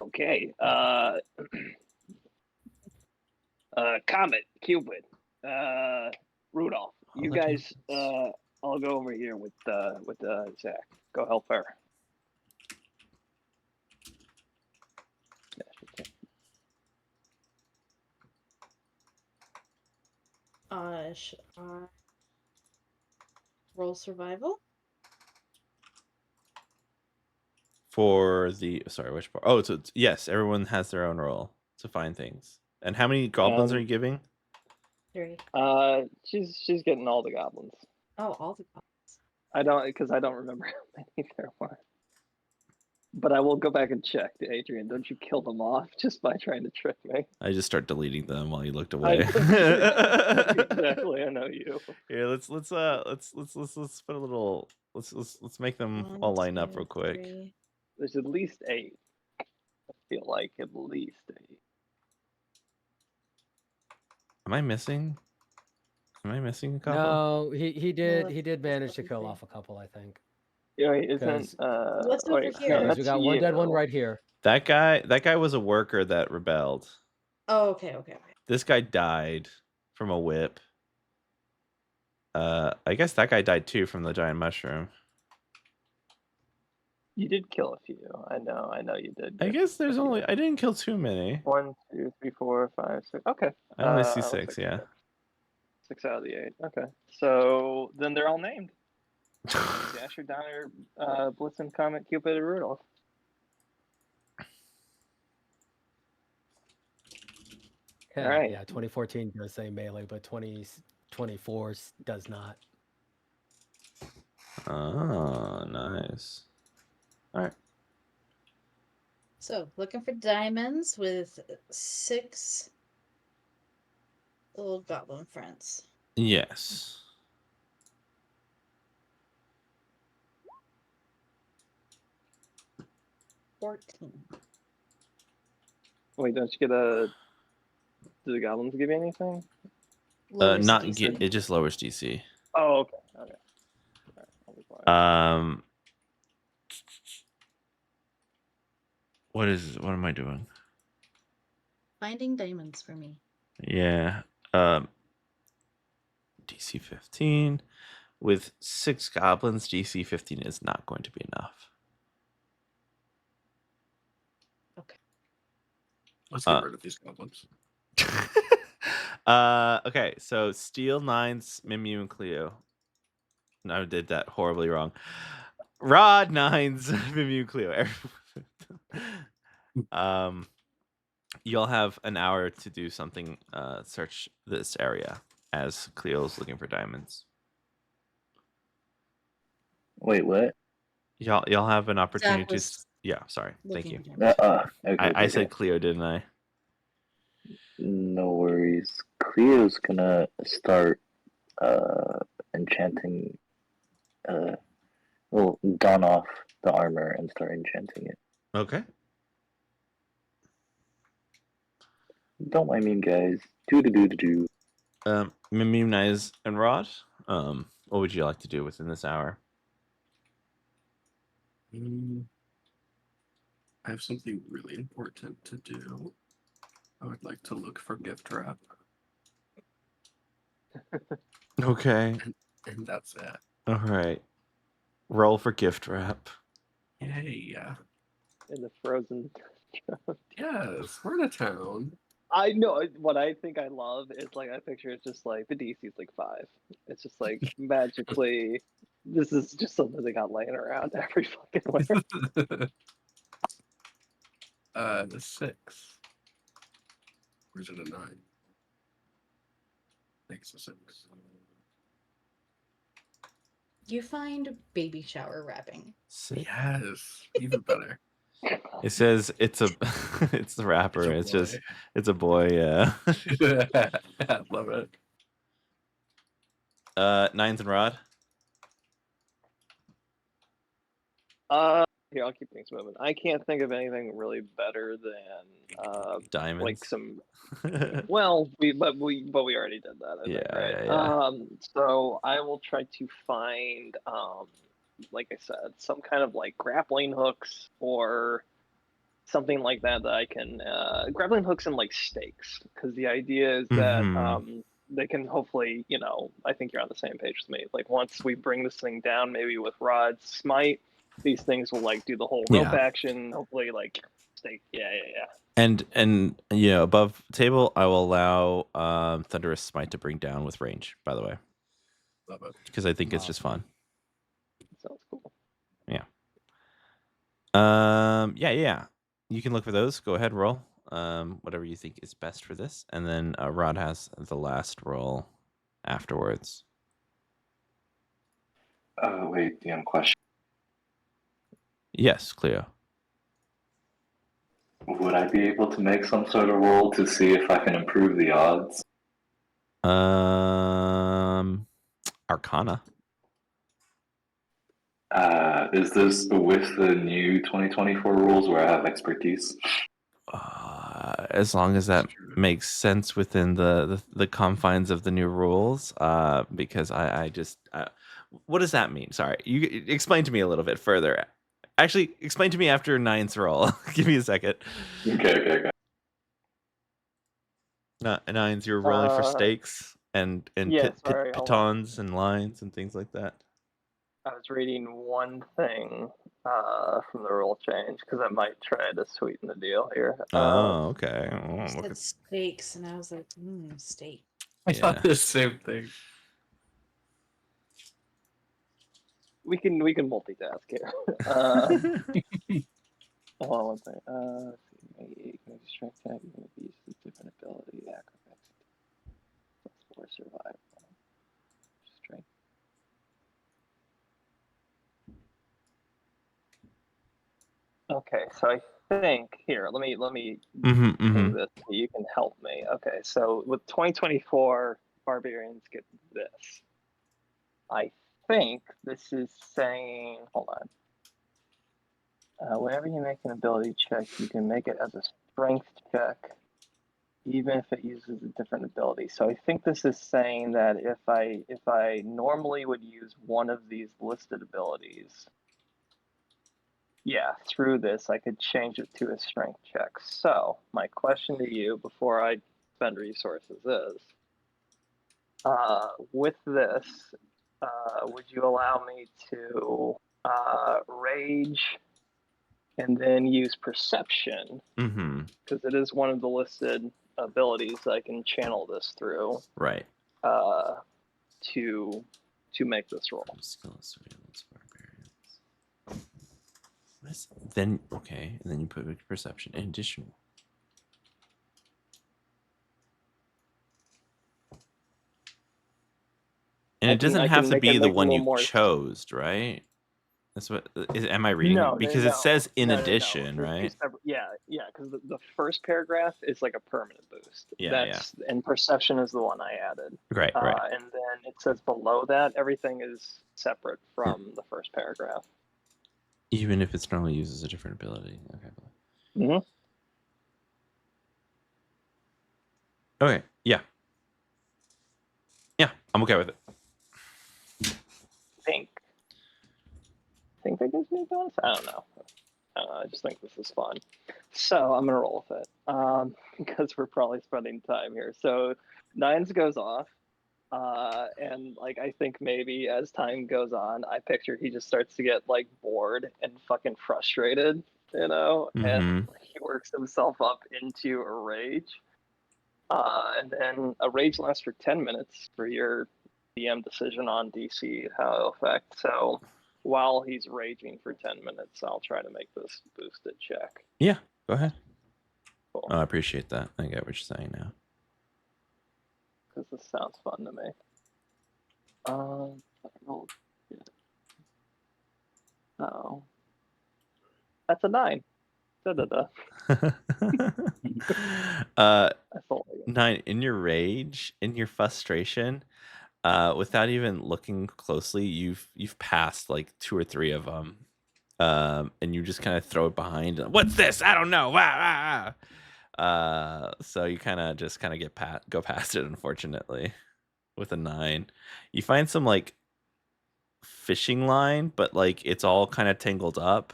[SPEAKER 3] Okay. Comet, Cupid, Rudolph.
[SPEAKER 2] All
[SPEAKER 3] You
[SPEAKER 2] the
[SPEAKER 3] guys,
[SPEAKER 2] demons.
[SPEAKER 3] I'll go over here with Zach. Go help her.
[SPEAKER 4] Should I roll survival?
[SPEAKER 2] For the which part? Oh, so yes, everyone has their own role to find things. And how many goblins are you giving?
[SPEAKER 4] 3.
[SPEAKER 3] She's getting all the goblins.
[SPEAKER 4] Oh, all the goblins.
[SPEAKER 3] I don't remember how many there were. But I will go back and check. Adrian, don't you kill them off just by trying to trick me?
[SPEAKER 2] I just start deleting them while you looked away.
[SPEAKER 3] Exactly, I know you.
[SPEAKER 2] Here, let's put a little. Let's make them
[SPEAKER 4] 1,
[SPEAKER 2] all line up
[SPEAKER 4] 2,
[SPEAKER 2] real quick.
[SPEAKER 4] 3.
[SPEAKER 3] There's at least 8. I feel like at least 8.
[SPEAKER 2] Am I missing? Am I missing a couple?
[SPEAKER 5] No, he did
[SPEAKER 4] let's-
[SPEAKER 5] he did manage to
[SPEAKER 4] let's
[SPEAKER 5] kill
[SPEAKER 4] see.
[SPEAKER 5] off a couple, I think.
[SPEAKER 3] Yeah, wait, isn't
[SPEAKER 5] Because
[SPEAKER 4] What's over
[SPEAKER 3] wait,
[SPEAKER 4] here?
[SPEAKER 3] no,
[SPEAKER 5] because we
[SPEAKER 3] that's
[SPEAKER 5] got one dead one
[SPEAKER 3] you.
[SPEAKER 5] right here.
[SPEAKER 2] That guy was a worker that rebelled.
[SPEAKER 4] Oh, okay.
[SPEAKER 2] This guy died from a whip. I guess that guy died too from the giant mushroom.
[SPEAKER 3] You did kill a few. I know you did.
[SPEAKER 2] I guess there's only I didn't kill too many.
[SPEAKER 3] 1, 2, 3, 4, 5, 6. Okay.
[SPEAKER 2] I only see
[SPEAKER 3] looks
[SPEAKER 2] 6,
[SPEAKER 3] like
[SPEAKER 2] yeah.
[SPEAKER 3] 6 out of the 8. Okay. So then they're all named. Dasher, Donner, Blitzen, Comet, Cupid, and Rudolph.
[SPEAKER 5] Yeah,
[SPEAKER 3] Alright.
[SPEAKER 5] yeah. 2014 does say melee, but 2024 does not.
[SPEAKER 2] Oh, nice. All right.
[SPEAKER 4] So, looking for diamonds with 6 little goblin friends.
[SPEAKER 2] Yes.
[SPEAKER 4] $14.
[SPEAKER 3] Wait, don't you get a... Do the goblins give you anything?
[SPEAKER 4] Lowers
[SPEAKER 2] Not
[SPEAKER 4] DC.
[SPEAKER 2] get it just lowers DC.
[SPEAKER 3] Oh, okay. Okay. Alright, I'll be quiet.
[SPEAKER 2] What am I doing?
[SPEAKER 4] Finding diamonds for me.
[SPEAKER 2] Yeah. DC 15 with 6 goblins, DC 15 is not going to be enough.
[SPEAKER 4] Okay.
[SPEAKER 1] Let's get rid of these goblins.
[SPEAKER 2] Okay, so Steel 9's Mimu and Cleo. No, I did that horribly wrong. Rod 9's Mimu and Cleo. You'll have an hour to do something, search this area as Cleo's looking for diamonds.
[SPEAKER 7] Wait, what?
[SPEAKER 2] Y'all have an opportunity to.
[SPEAKER 4] was
[SPEAKER 2] Yeah, sorry. Thank
[SPEAKER 4] looking
[SPEAKER 2] you.
[SPEAKER 4] for diamonds.
[SPEAKER 7] Okay,
[SPEAKER 2] I
[SPEAKER 7] okay.
[SPEAKER 2] said Cleo, didn't I?
[SPEAKER 7] No worries. Cleo's gonna start enchanting well, don off the armor and start enchanting it.
[SPEAKER 2] Okay.
[SPEAKER 7] Don't mind me, guys. Do.
[SPEAKER 2] Mimim, Nice, and Rod. What would you like to do within this hour?
[SPEAKER 1] I have something really important to do. I would like to look for gift wrap.
[SPEAKER 2] Okay.
[SPEAKER 1] And that's it.
[SPEAKER 2] All right. Roll for gift wrap.
[SPEAKER 1] Yay.
[SPEAKER 3] In the frozen...
[SPEAKER 1] Yes, we're in a town.
[SPEAKER 3] I know what I think I love is like I picture it's just like the DC's like 5. It's just like magically this is just something they got laying around every fucking where.
[SPEAKER 1] The 6. Or is it a 9? I think it's a 6.
[SPEAKER 4] You find baby shower wrapping.
[SPEAKER 1] Yes, even better.
[SPEAKER 2] It says it's a it's the rapper.
[SPEAKER 1] It's a boy.
[SPEAKER 2] It's a boy, yeah.
[SPEAKER 1] I love it.
[SPEAKER 2] 9s and Rod.
[SPEAKER 3] Here, I'll keep things moving. I can't think of anything really better than
[SPEAKER 2] Diamonds.
[SPEAKER 3] like some well, we already did that, I think, right?
[SPEAKER 2] Yeah.
[SPEAKER 3] So I will try to find like I said, some kind of like grappling hooks or something like that I can grappling hooks and like stakes, because the idea is that they can hopefully, I think you're on the same page with me. Like once we bring this thing down, maybe with Rod's smite, these things will like do the whole rope action. Hopefully, like stake. Yeah.
[SPEAKER 2] And above table, I will allow Thunderous Smite to bring down with range. By the way,
[SPEAKER 1] Love it.
[SPEAKER 2] because I think it's just fun.
[SPEAKER 3] Sounds cool.
[SPEAKER 2] Yeah. Yeah. You can look for those. Go ahead, roll. Whatever you think is best for this, and then Rod has the last roll afterwards.
[SPEAKER 7] Wait, DM question.
[SPEAKER 2] Yes, Cleo.
[SPEAKER 7] Would I be able to make some sort of roll to see if I can improve the odds?
[SPEAKER 2] Arcana.
[SPEAKER 7] Is this with the new 2024 rules where I have expertise?
[SPEAKER 2] As long as that makes sense within the confines of the new rules, because I just what does that mean? Sorry, you explain to me a little bit further. Actually, explain to me after 9th roll. Give me a second.
[SPEAKER 7] Okay.
[SPEAKER 2] 9's you're rolling for stakes and
[SPEAKER 3] sorry,
[SPEAKER 2] pitons and lines and things like that.
[SPEAKER 3] I was reading one thing from the rule change because I might try to sweeten the deal here.
[SPEAKER 2] Okay.
[SPEAKER 4] You said steaks, and I was like, steak.
[SPEAKER 1] I thought the same thing.
[SPEAKER 3] We can multitask here. Hold on one second. Make a strength check. You're going to use a different ability. Acrobatics. +4 survival. Strength. Okay, so I think here. Let me do this. So you can help me. Okay, so with 2024, barbarians get this. I think this is saying. Hold on. Whenever you make an ability check, you can make it as a strength check, even if it uses a different ability. So I think this is saying that if I normally would use one of these listed abilities, through this I could change it to a strength check. So my question to you before I spend resources is, with this, would you allow me to rage and then use perception, because it is one of the listed abilities I can channel this through,
[SPEAKER 2] right?
[SPEAKER 3] To make this roll.
[SPEAKER 2] Skill surveillance barbarians. Then okay, and then you put perception in additional. And it doesn't have to be the one you chose, right? That's what am I reading? Because it says in addition, right?
[SPEAKER 3] Yeah, because the first paragraph is like a permanent boost. And perception is the one I added.
[SPEAKER 2] Right.
[SPEAKER 3] And then it says below that everything is separate from the first paragraph.
[SPEAKER 2] Even if it's normally used as a different ability.
[SPEAKER 3] Okay.
[SPEAKER 2] Okay. Yeah, I'm okay with it.
[SPEAKER 3] Think that gives me a bonus? I don't know. I just think this is fun. So I'm going to roll with it because we're probably spending time here. So 9s goes off. And like I think maybe as time goes on, I picture he just starts to get like bored and fucking frustrated, and he works himself up into a rage. And then a rage lasts for 10 minutes for your DM decision on DC, how it'll affect. So while he's raging for 10 minutes, I'll try to make this boosted check.
[SPEAKER 2] Yeah, go ahead.
[SPEAKER 3] Cool.
[SPEAKER 2] Oh, I appreciate that. I get what you're saying now.
[SPEAKER 3] Because this sounds fun to me. Oh. That's a 9. Da-da-da.
[SPEAKER 2] 9 in your rage, in your frustration, without even looking closely, you've passed like 2 or 3 of them, and you just kind of throw it behind. What's this? I don't know. So you kind of go past it, unfortunately, with a 9. You find some like fishing line, but like it's all kind of tangled up,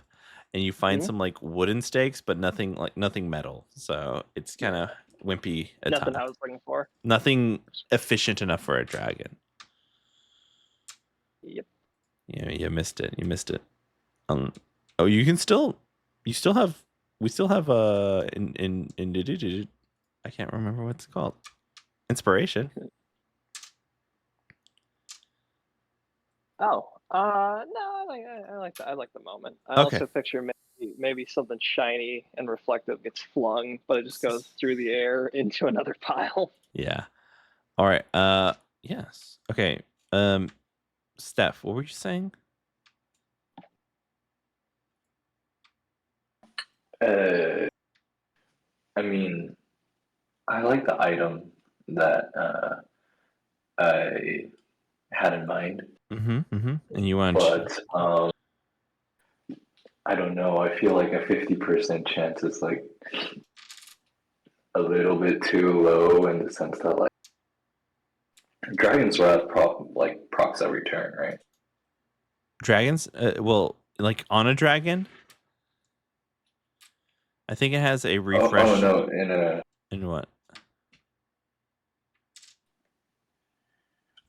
[SPEAKER 2] and you find
[SPEAKER 3] Mhm.
[SPEAKER 2] some like wooden stakes, but nothing metal. So it's kind of wimpy at
[SPEAKER 3] Nothing
[SPEAKER 2] times.
[SPEAKER 3] I was looking for.
[SPEAKER 2] Nothing efficient enough for a dragon.
[SPEAKER 3] Yep.
[SPEAKER 2] Yeah, you missed it. You missed it. Oh, you still have. We still have I can't remember what it's called. Inspiration.
[SPEAKER 3] Oh, no, I like the moment. I
[SPEAKER 2] Okay.
[SPEAKER 3] also picture maybe something shiny and reflective gets flung, but it just goes through the air into another pile.
[SPEAKER 2] Yeah. All right. Yes. Okay. Steph, what were you saying?
[SPEAKER 7] I mean, I like the item that I had in mind,
[SPEAKER 2] And you want
[SPEAKER 7] but I don't know. I feel like a 50% chance is like a little bit too low in the sense that like dragons will have procs every turn, right?
[SPEAKER 2] dragons? Well, like on a dragon? I think it has a refresh.
[SPEAKER 7] Oh no, in a.
[SPEAKER 2] In what?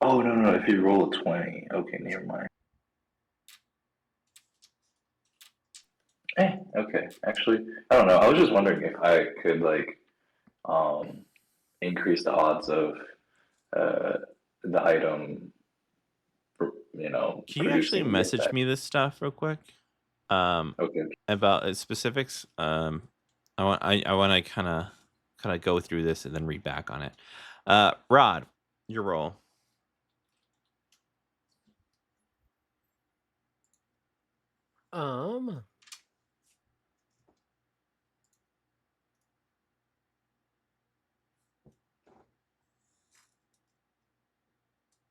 [SPEAKER 7] Oh no, if you roll a 20, okay, never mind. Okay. Actually, I don't know. I was just wondering if I could like increase the odds of the item,
[SPEAKER 2] Can you actually
[SPEAKER 7] producing the
[SPEAKER 2] message
[SPEAKER 7] effect.
[SPEAKER 2] me this stuff real quick?
[SPEAKER 7] Okay.
[SPEAKER 2] About specifics. I want to kind of go through this and then read back on it. Rod, your roll.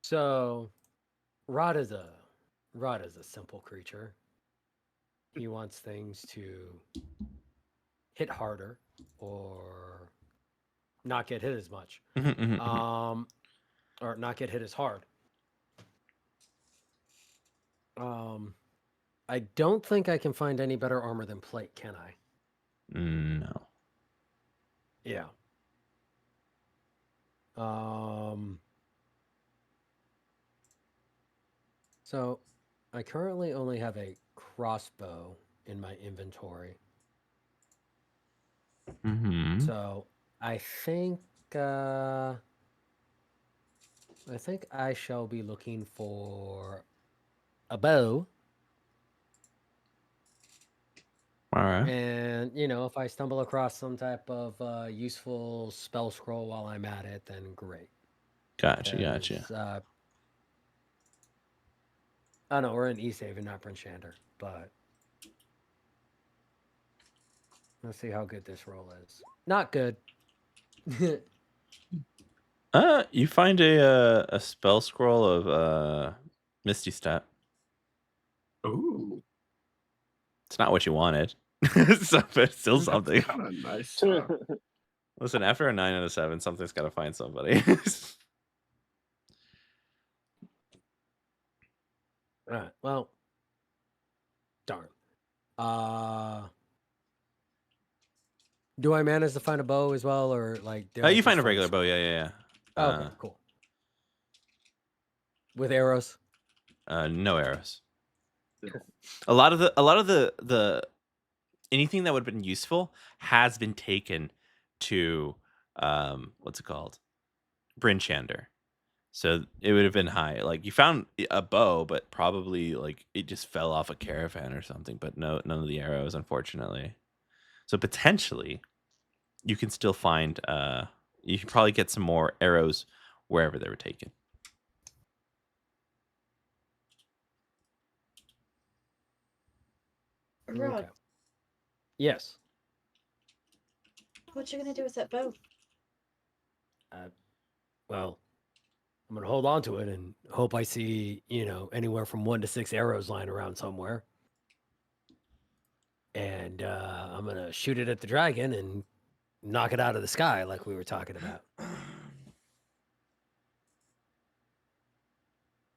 [SPEAKER 5] So, Rod is a simple creature. He wants things to hit harder or not get hit as much, or not get hit as hard. I don't think I can find any better armor than plate, can I?
[SPEAKER 2] No.
[SPEAKER 5] Yeah. So I currently only have a crossbow in my inventory. So I think I shall be looking for a bow.
[SPEAKER 2] All right.
[SPEAKER 5] And, if I stumble across some type of useful spell scroll while I'm at it, then great.
[SPEAKER 2] Gotcha.
[SPEAKER 5] I know we're in East Haven, not Prince Shander, but let's see how good this roll is. Not good.
[SPEAKER 2] You find a spell scroll of Misty Step.
[SPEAKER 1] Ooh,
[SPEAKER 2] It's not what you wanted. So, but it's still something.
[SPEAKER 1] kind of nice.
[SPEAKER 2] Listen, after a 9 and a 7, something's got to find somebody.
[SPEAKER 5] All right. Well, darn. Do I manage to find a bow as well, or like?
[SPEAKER 2] You find a regular bow, yeah.
[SPEAKER 5] Okay, cool. With arrows?
[SPEAKER 2] No arrows. A lot of the anything that would have been useful has been taken to what's it called? Bryn Shander. So it would have been high. Like you found a bow, but probably like it just fell off a caravan or something. But no, none of the arrows, unfortunately. So potentially, you can still find. You can probably get some more arrows wherever they were taken.
[SPEAKER 4] Rod,
[SPEAKER 5] Okay. Yes.
[SPEAKER 4] what you gonna do with that bow?
[SPEAKER 5] Well, I'm gonna hold on to it and hope I see, anywhere from 1 to 6 arrows lying around somewhere. And I'm gonna shoot it at the dragon and knock it out of the sky, like we were talking about.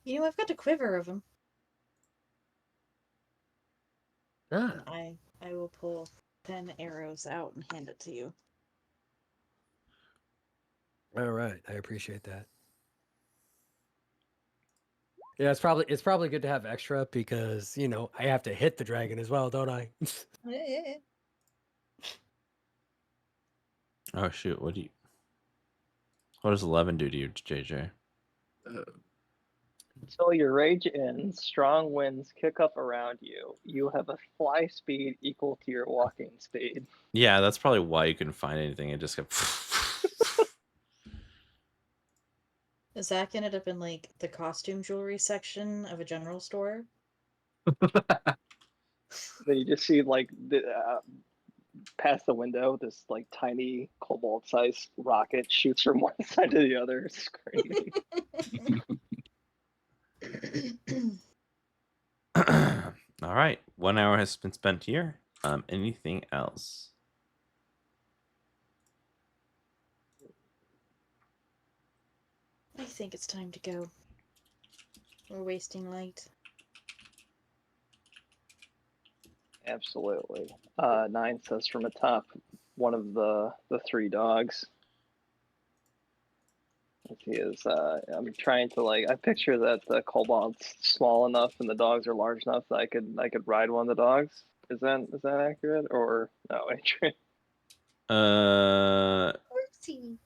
[SPEAKER 4] I've got a quiver of them.
[SPEAKER 5] Ah,
[SPEAKER 4] I will pull 10 arrows out and hand it to you.
[SPEAKER 5] all right. I appreciate that. Yeah, it's probably good to have extra because I have to hit the dragon as well, don't I?
[SPEAKER 2] Oh shoot! What does 11 do to you, JJ?
[SPEAKER 3] Until your rage ends, strong winds kick up around you. You have a fly speed equal to your walking speed.
[SPEAKER 2] Yeah, that's probably why you couldn't find anything. It just kept.
[SPEAKER 4] Zach ended up in like the costume jewelry section of a general store.
[SPEAKER 3] Then you just see like past the window, this like tiny cobalt-sized rocket shoots from one side to the other, screaming.
[SPEAKER 2] All right, 1 hour has been spent here. Anything else?
[SPEAKER 4] I think it's time to go. We're wasting light.
[SPEAKER 3] Absolutely. 9 says from atop one of the 3 dogs. He is. I'm trying to I picture that the kobold's small enough and the dogs are large enough that I could ride one of the dogs. Is that accurate or no, Adrian?
[SPEAKER 4] Oopsie.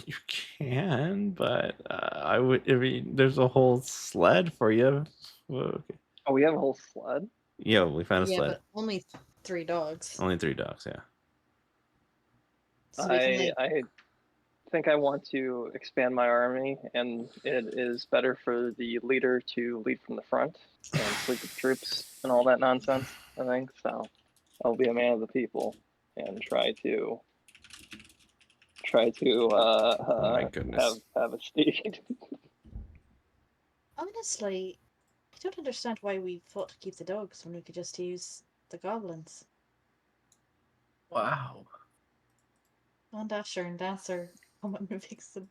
[SPEAKER 2] You can, but I mean, there's a whole sled for you. Well, okay.
[SPEAKER 3] Oh, we have a whole sled.
[SPEAKER 2] Yeah, we found a
[SPEAKER 4] Yeah,
[SPEAKER 2] sled.
[SPEAKER 4] but only 3 dogs.
[SPEAKER 2] Only 3 dogs. Yeah.
[SPEAKER 4] So we can
[SPEAKER 3] I think I want to expand my army, and it is better for the leader to lead from the front and sleep with troops and all that nonsense. I think so. I'll be a man of the people and try to
[SPEAKER 2] Oh my goodness.
[SPEAKER 3] have a steed.
[SPEAKER 4] honestly, I don't understand why we fought to keep the dogs when we could just use the goblins.
[SPEAKER 1] Wow.
[SPEAKER 4] On Dasher and Dancer, Common Vixen.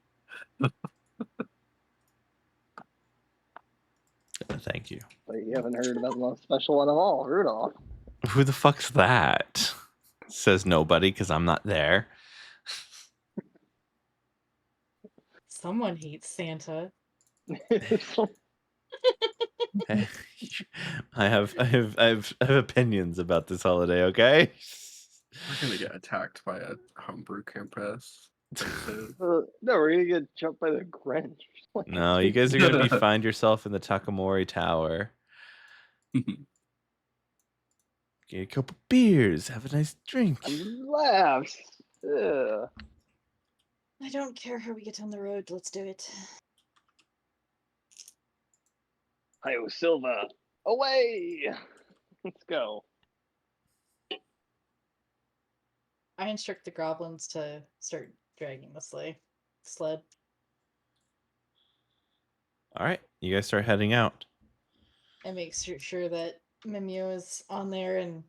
[SPEAKER 2] Thank you.
[SPEAKER 3] But you haven't heard about the most special one of all, Rudolph.
[SPEAKER 2] Who the fuck's that? Says nobody because I'm not there.
[SPEAKER 4] Someone hates Santa.
[SPEAKER 2] I have opinions about this holiday. Okay.
[SPEAKER 1] We're gonna get attacked by a homebrew campus. So,
[SPEAKER 3] No, we're gonna get jumped by the Grinch.
[SPEAKER 2] No, you guys are gonna find yourself in the Takamori Tower. Get a couple beers, have a nice drink.
[SPEAKER 3] Laughs. Ugh.
[SPEAKER 4] I don't care how we get on the road, let's do it.
[SPEAKER 3] Hi-yo, Silva. Away! Let's go.
[SPEAKER 4] I instruct the goblins to start dragging the sled.
[SPEAKER 2] All right, you guys start heading out.
[SPEAKER 4] I make sure that Mimeo is on there and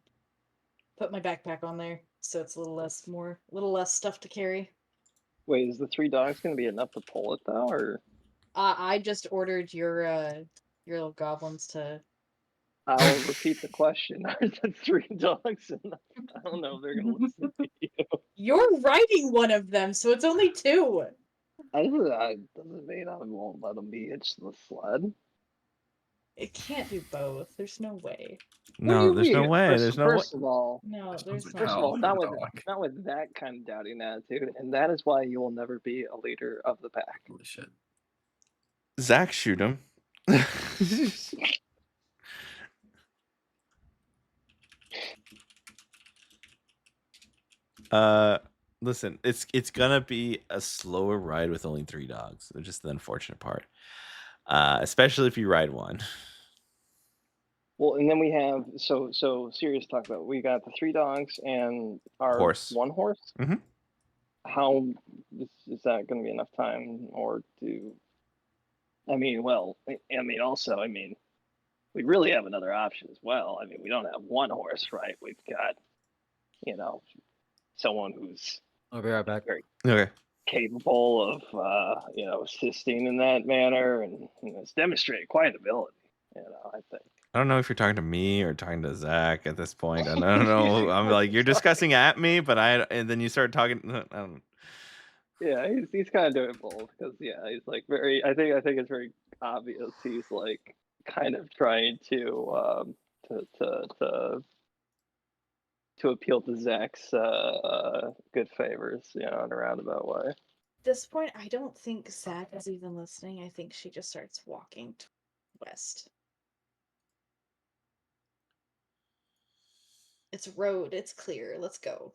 [SPEAKER 4] put my backpack on there so it's a little less stuff to carry.
[SPEAKER 3] Wait, is the 3 dogs gonna be enough to pull it though, or?
[SPEAKER 4] I just ordered your little goblins to.
[SPEAKER 3] I'll repeat the question. Are the 3 dogs enough? I don't know if they're gonna listen to you.
[SPEAKER 4] You're riding one of them, so it's only 2.
[SPEAKER 3] Doesn't mean I won't let them be hitched to the sled.
[SPEAKER 4] It can't do both. There's no way.
[SPEAKER 2] No, there's no way. There's no way.
[SPEAKER 3] First of all,
[SPEAKER 4] No, there's
[SPEAKER 1] First
[SPEAKER 4] no.
[SPEAKER 3] First of all,
[SPEAKER 1] for
[SPEAKER 3] not
[SPEAKER 1] the
[SPEAKER 3] with
[SPEAKER 1] dog.
[SPEAKER 3] not with that kind of doubting attitude, and that is why you will never be a leader of the pack.
[SPEAKER 1] Holy shit.
[SPEAKER 2] Zach, shoot him. Listen, it's gonna be a slower ride with only 3 dogs. It's just the unfortunate part. Especially if you ride one.
[SPEAKER 3] Well, and then we have so serious talk about. We got the 3 dogs and our
[SPEAKER 2] Horse.
[SPEAKER 3] 1 horse.
[SPEAKER 2] Mhm.
[SPEAKER 3] How is that going to be enough time, or do? I mean, well, I mean, also, I mean, we really have another option as well. I mean, we don't have 1 horse, right? We've got, someone who's
[SPEAKER 5] I'll be right back.
[SPEAKER 3] very
[SPEAKER 2] Okay.
[SPEAKER 3] capable of, assisting in that manner, and has demonstrated quite ability. I think.
[SPEAKER 2] I don't know if you're talking to me or talking to Zach at this point. And I don't know. I'm like, you're discussing at me, but and then you start talking. I don't.
[SPEAKER 3] Yeah, he's kind of doing both because he's like very. I think it's very obvious he's like kind of trying to to appeal to Zach's good favors, in a roundabout way.
[SPEAKER 4] At this point, I don't think Zach is even listening. I think she just starts walking west. It's road. It's clear. Let's go.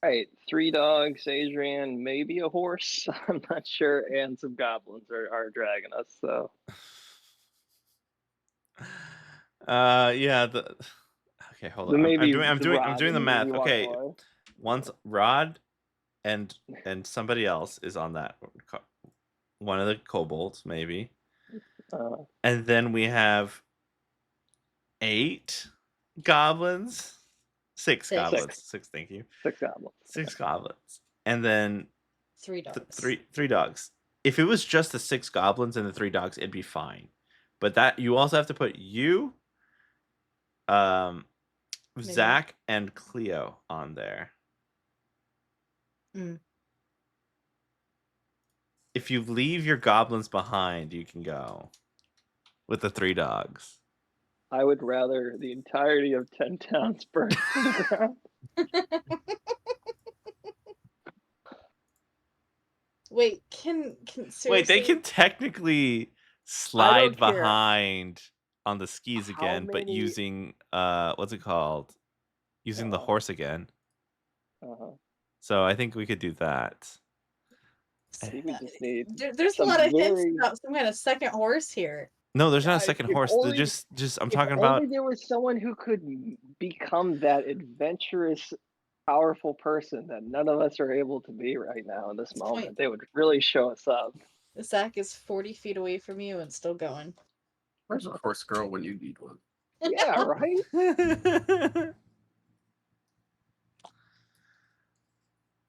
[SPEAKER 3] All right, 3 dogs, Adrian, maybe a horse. I'm not sure, and some goblins are dragging us. So
[SPEAKER 2] Yeah. Okay, hold
[SPEAKER 3] then
[SPEAKER 2] on.
[SPEAKER 3] maybe
[SPEAKER 2] I'm
[SPEAKER 3] Rod
[SPEAKER 2] doing the
[SPEAKER 3] and
[SPEAKER 2] math.
[SPEAKER 3] you walk
[SPEAKER 2] Okay,
[SPEAKER 3] away.
[SPEAKER 2] once Rod and somebody else is on that, one of the kobolds maybe, and then we have 8 goblins. 6
[SPEAKER 4] Six.
[SPEAKER 2] goblins. 6, thank you.
[SPEAKER 3] 6 goblins.
[SPEAKER 2] 6 goblins. And then
[SPEAKER 4] 3 dogs.
[SPEAKER 2] three dogs. If it was just the 6 goblins and the 3 dogs, it'd be fine. But that you also have to put you, Zach, and Cleo on there.
[SPEAKER 4] Mm.
[SPEAKER 2] If you leave your goblins behind, you can go with the 3 dogs.
[SPEAKER 3] I would rather the entirety of 10 towns burn to the ground.
[SPEAKER 4] Wait, can seriously?
[SPEAKER 2] Wait, they can technically slide
[SPEAKER 3] care.
[SPEAKER 2] behind on the skis
[SPEAKER 3] How
[SPEAKER 2] again, but
[SPEAKER 3] many-
[SPEAKER 2] using what's it called? Using the horse again. So I think we could do that.
[SPEAKER 3] I think we just need
[SPEAKER 4] There's a
[SPEAKER 3] some
[SPEAKER 4] lot of hints
[SPEAKER 3] very-
[SPEAKER 4] about some kind of second horse here.
[SPEAKER 2] No, there's not a
[SPEAKER 3] Guys,
[SPEAKER 2] second
[SPEAKER 3] if
[SPEAKER 2] horse.
[SPEAKER 3] only-
[SPEAKER 2] Just I'm
[SPEAKER 3] If
[SPEAKER 2] talking
[SPEAKER 3] only
[SPEAKER 2] about.
[SPEAKER 3] there was someone who could become that adventurous, powerful person that none of us are able to be right now in this moment.
[SPEAKER 4] point.
[SPEAKER 3] They would really show us up.
[SPEAKER 4] Zach is 40 feet away from you and still going.
[SPEAKER 1] Where's a horse girl when you need one?
[SPEAKER 3] Yeah, right.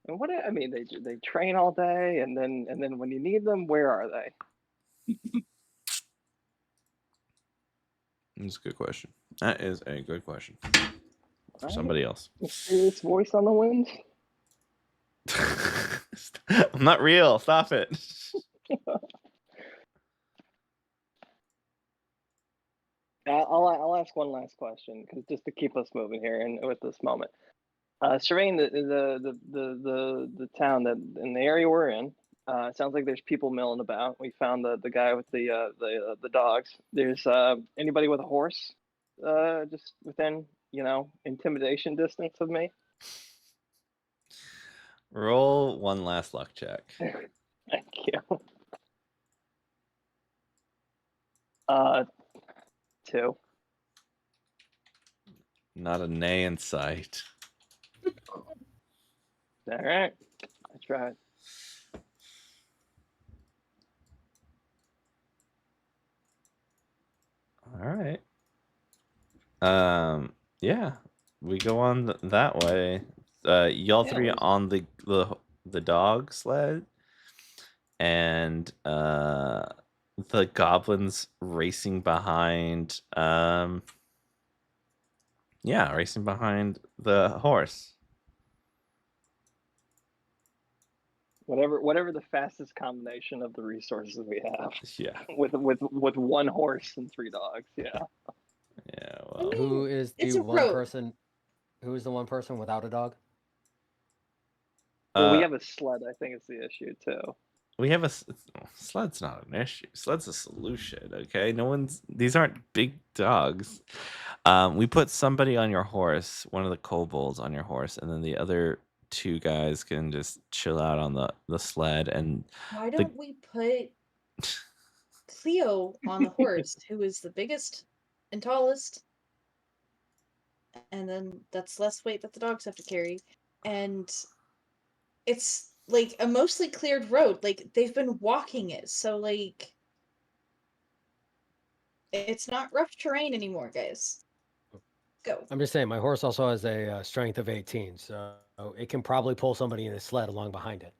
[SPEAKER 3] And what I mean, they train all day, and then when you need them, where are they?
[SPEAKER 2] That's a good question. That is a good question. For
[SPEAKER 3] Right?
[SPEAKER 2] somebody else.
[SPEAKER 3] Mysterious voice on the wind.
[SPEAKER 2] I'm not real. Stop it.
[SPEAKER 3] I'll ask one last question, because just to keep us moving here and with this moment. Surveying the town that in the area we're in, it sounds like there's people milling about. We found the guy with the dogs. There's anybody with a horse, just within intimidation distance of me.
[SPEAKER 2] Roll one last luck check.
[SPEAKER 3] Thank you. 2.
[SPEAKER 2] Not a nay in sight.
[SPEAKER 3] All right, I tried.
[SPEAKER 2] All right. Yeah, we go on that way. Y'all three on the dog sled, and the goblins racing behind. Racing behind the horse.
[SPEAKER 3] Whatever the fastest combination of the resources we have.
[SPEAKER 2] Yeah.
[SPEAKER 3] With 1 horse and 3 dogs. Yeah.
[SPEAKER 2] Yeah. Well.
[SPEAKER 5] Who is
[SPEAKER 4] It's
[SPEAKER 5] the
[SPEAKER 4] a
[SPEAKER 5] one
[SPEAKER 4] road.
[SPEAKER 5] person? Who is the one person without a dog?
[SPEAKER 3] Well, we have a sled. I think it's the issue too.
[SPEAKER 2] We have sled's not an issue. Sled's a solution. Okay, these aren't big dogs. We put somebody on your horse, one of the kobolds on your horse, and then the other 2 guys can just chill out on the sled. And
[SPEAKER 4] why don't we put Cleo on the horse, who is the biggest and tallest, and then that's less weight that the dogs have to carry, and it's like a mostly cleared road. Like they've been walking it, so like it's not rough terrain anymore, guys. Go.
[SPEAKER 5] I'm just saying, my horse also has a strength of 18, so it can probably pull somebody in a sled along behind it.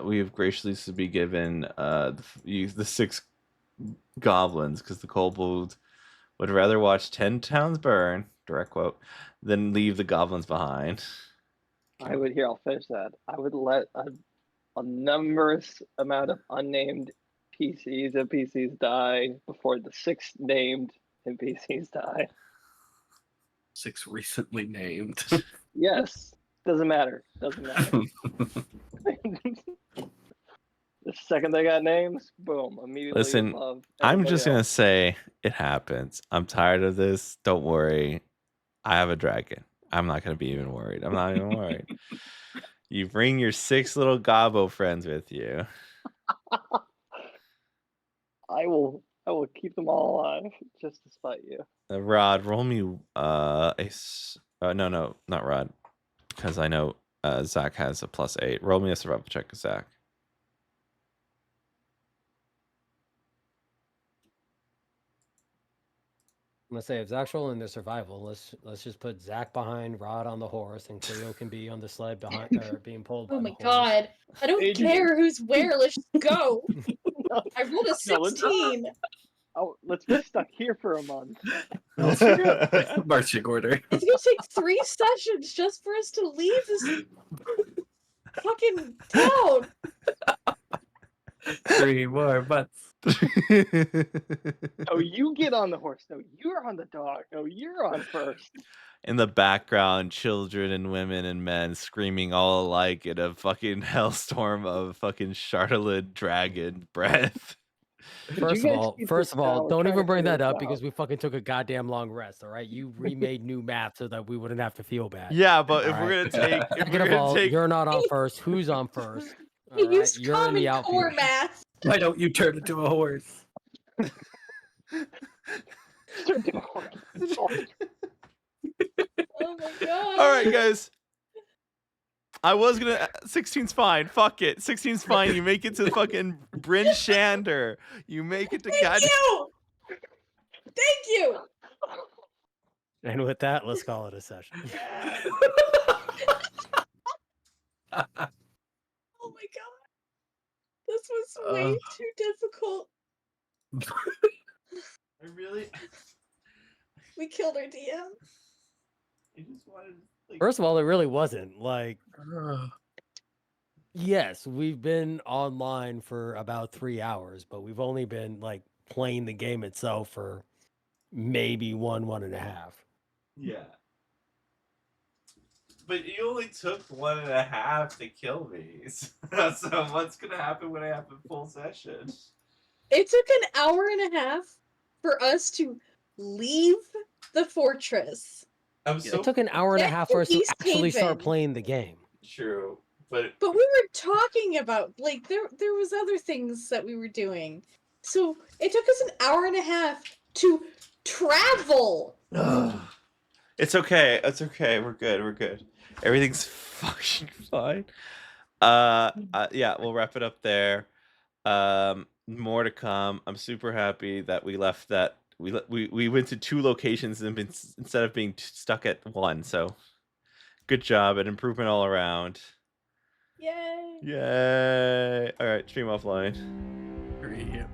[SPEAKER 2] we have graciously be given the 6 goblins because the kobold would rather watch 10 towns burn, direct quote, than leave the goblins behind.
[SPEAKER 3] I'll finish that. I would let a numerous amount of unnamed NPCs die before the 6 named NPCs die.
[SPEAKER 1] 6 recently named.
[SPEAKER 3] Yes, doesn't matter. The second they got names, boom, immediately
[SPEAKER 2] Listen,
[SPEAKER 3] above
[SPEAKER 2] I'm just
[SPEAKER 3] everybody
[SPEAKER 2] gonna
[SPEAKER 3] else.
[SPEAKER 2] say it happens. I'm tired of this. Don't worry. I have a dragon. I'm not gonna be even worried. I'm not even worried. You bring your 6 little gobbo friends with you.
[SPEAKER 3] I will keep them all alive just to spite you.
[SPEAKER 2] Rod, roll me no, not Rod, because I know Zach has a +8. Roll me a survival check, Zach.
[SPEAKER 5] I'm gonna say if Zach's rolling the survival, let's just put Zach behind Rod on the horse, and Cleo can be on the sled behind or being pulled by
[SPEAKER 4] Oh
[SPEAKER 5] the
[SPEAKER 4] my
[SPEAKER 5] horse.
[SPEAKER 4] god. I don't
[SPEAKER 3] Adrian.
[SPEAKER 4] care who's where. Let's just go. I rolled a
[SPEAKER 3] No, let's-
[SPEAKER 4] 16.
[SPEAKER 3] let's be stuck here for a month.
[SPEAKER 1] Marching order.
[SPEAKER 4] It's gonna take 3 sessions just for us to leave this fucking town.
[SPEAKER 1] 3 more months.
[SPEAKER 3] Oh, you get on the horse. No, you're on the dog. No, you're on first.
[SPEAKER 2] In the background, children and women and men screaming all alike in a fucking hellstorm of fucking Charlotte dragon breath.
[SPEAKER 5] First of all, don't even bring that up
[SPEAKER 3] out.
[SPEAKER 5] because we fucking took a goddamn long rest. All right, you remade new math so that we wouldn't have to feel bad.
[SPEAKER 2] Yeah, but if
[SPEAKER 5] All
[SPEAKER 2] we're
[SPEAKER 5] right.
[SPEAKER 2] gonna take, if
[SPEAKER 5] Second
[SPEAKER 2] we're
[SPEAKER 5] of
[SPEAKER 2] gonna
[SPEAKER 5] all,
[SPEAKER 2] take,
[SPEAKER 5] you're not on first. Who's on first? All
[SPEAKER 4] He
[SPEAKER 5] right,
[SPEAKER 4] used
[SPEAKER 5] you're in
[SPEAKER 4] common
[SPEAKER 5] the
[SPEAKER 4] core
[SPEAKER 5] outfield.
[SPEAKER 4] math.
[SPEAKER 1] Why don't you turn into a horse?
[SPEAKER 4] Oh my god.
[SPEAKER 2] all right, guys. I was gonna 16's fine. Fuck it. 16's fine. You make it to fucking Bryn Shander. You make it to
[SPEAKER 4] Thank you. Thank you.
[SPEAKER 5] And with that, let's call it a session.
[SPEAKER 4] Oh my god. This was way too difficult.
[SPEAKER 2] I really.
[SPEAKER 4] We killed our DM.
[SPEAKER 2] I just wanted.
[SPEAKER 5] First of all, it really wasn't. Like, yes, we've been online for about 3 hours, but we've only been like playing the game itself for maybe 1.5.
[SPEAKER 2] Yeah. But you only took 1.5 to kill me. So what's gonna happen when I have a full session?
[SPEAKER 4] It took an hour and a half for us to leave the fortress.
[SPEAKER 5] It took an hour and a half for us to
[SPEAKER 4] East
[SPEAKER 5] actually start
[SPEAKER 4] Haven.
[SPEAKER 5] playing the game.
[SPEAKER 2] True, but
[SPEAKER 4] we were talking about like there was other things that we were doing. So it took us an hour and a half to travel.
[SPEAKER 2] it's okay. It's okay. We're good. We're good. Everything's fucking fine. Yeah, we'll wrap it up there. More to come. I'm super happy that we left that we went to 2 locations and instead of being stuck at 1. So good job, an improvement all around.
[SPEAKER 4] Yay.
[SPEAKER 2] Yay. All right, stream offline.
[SPEAKER 1] Hurry up.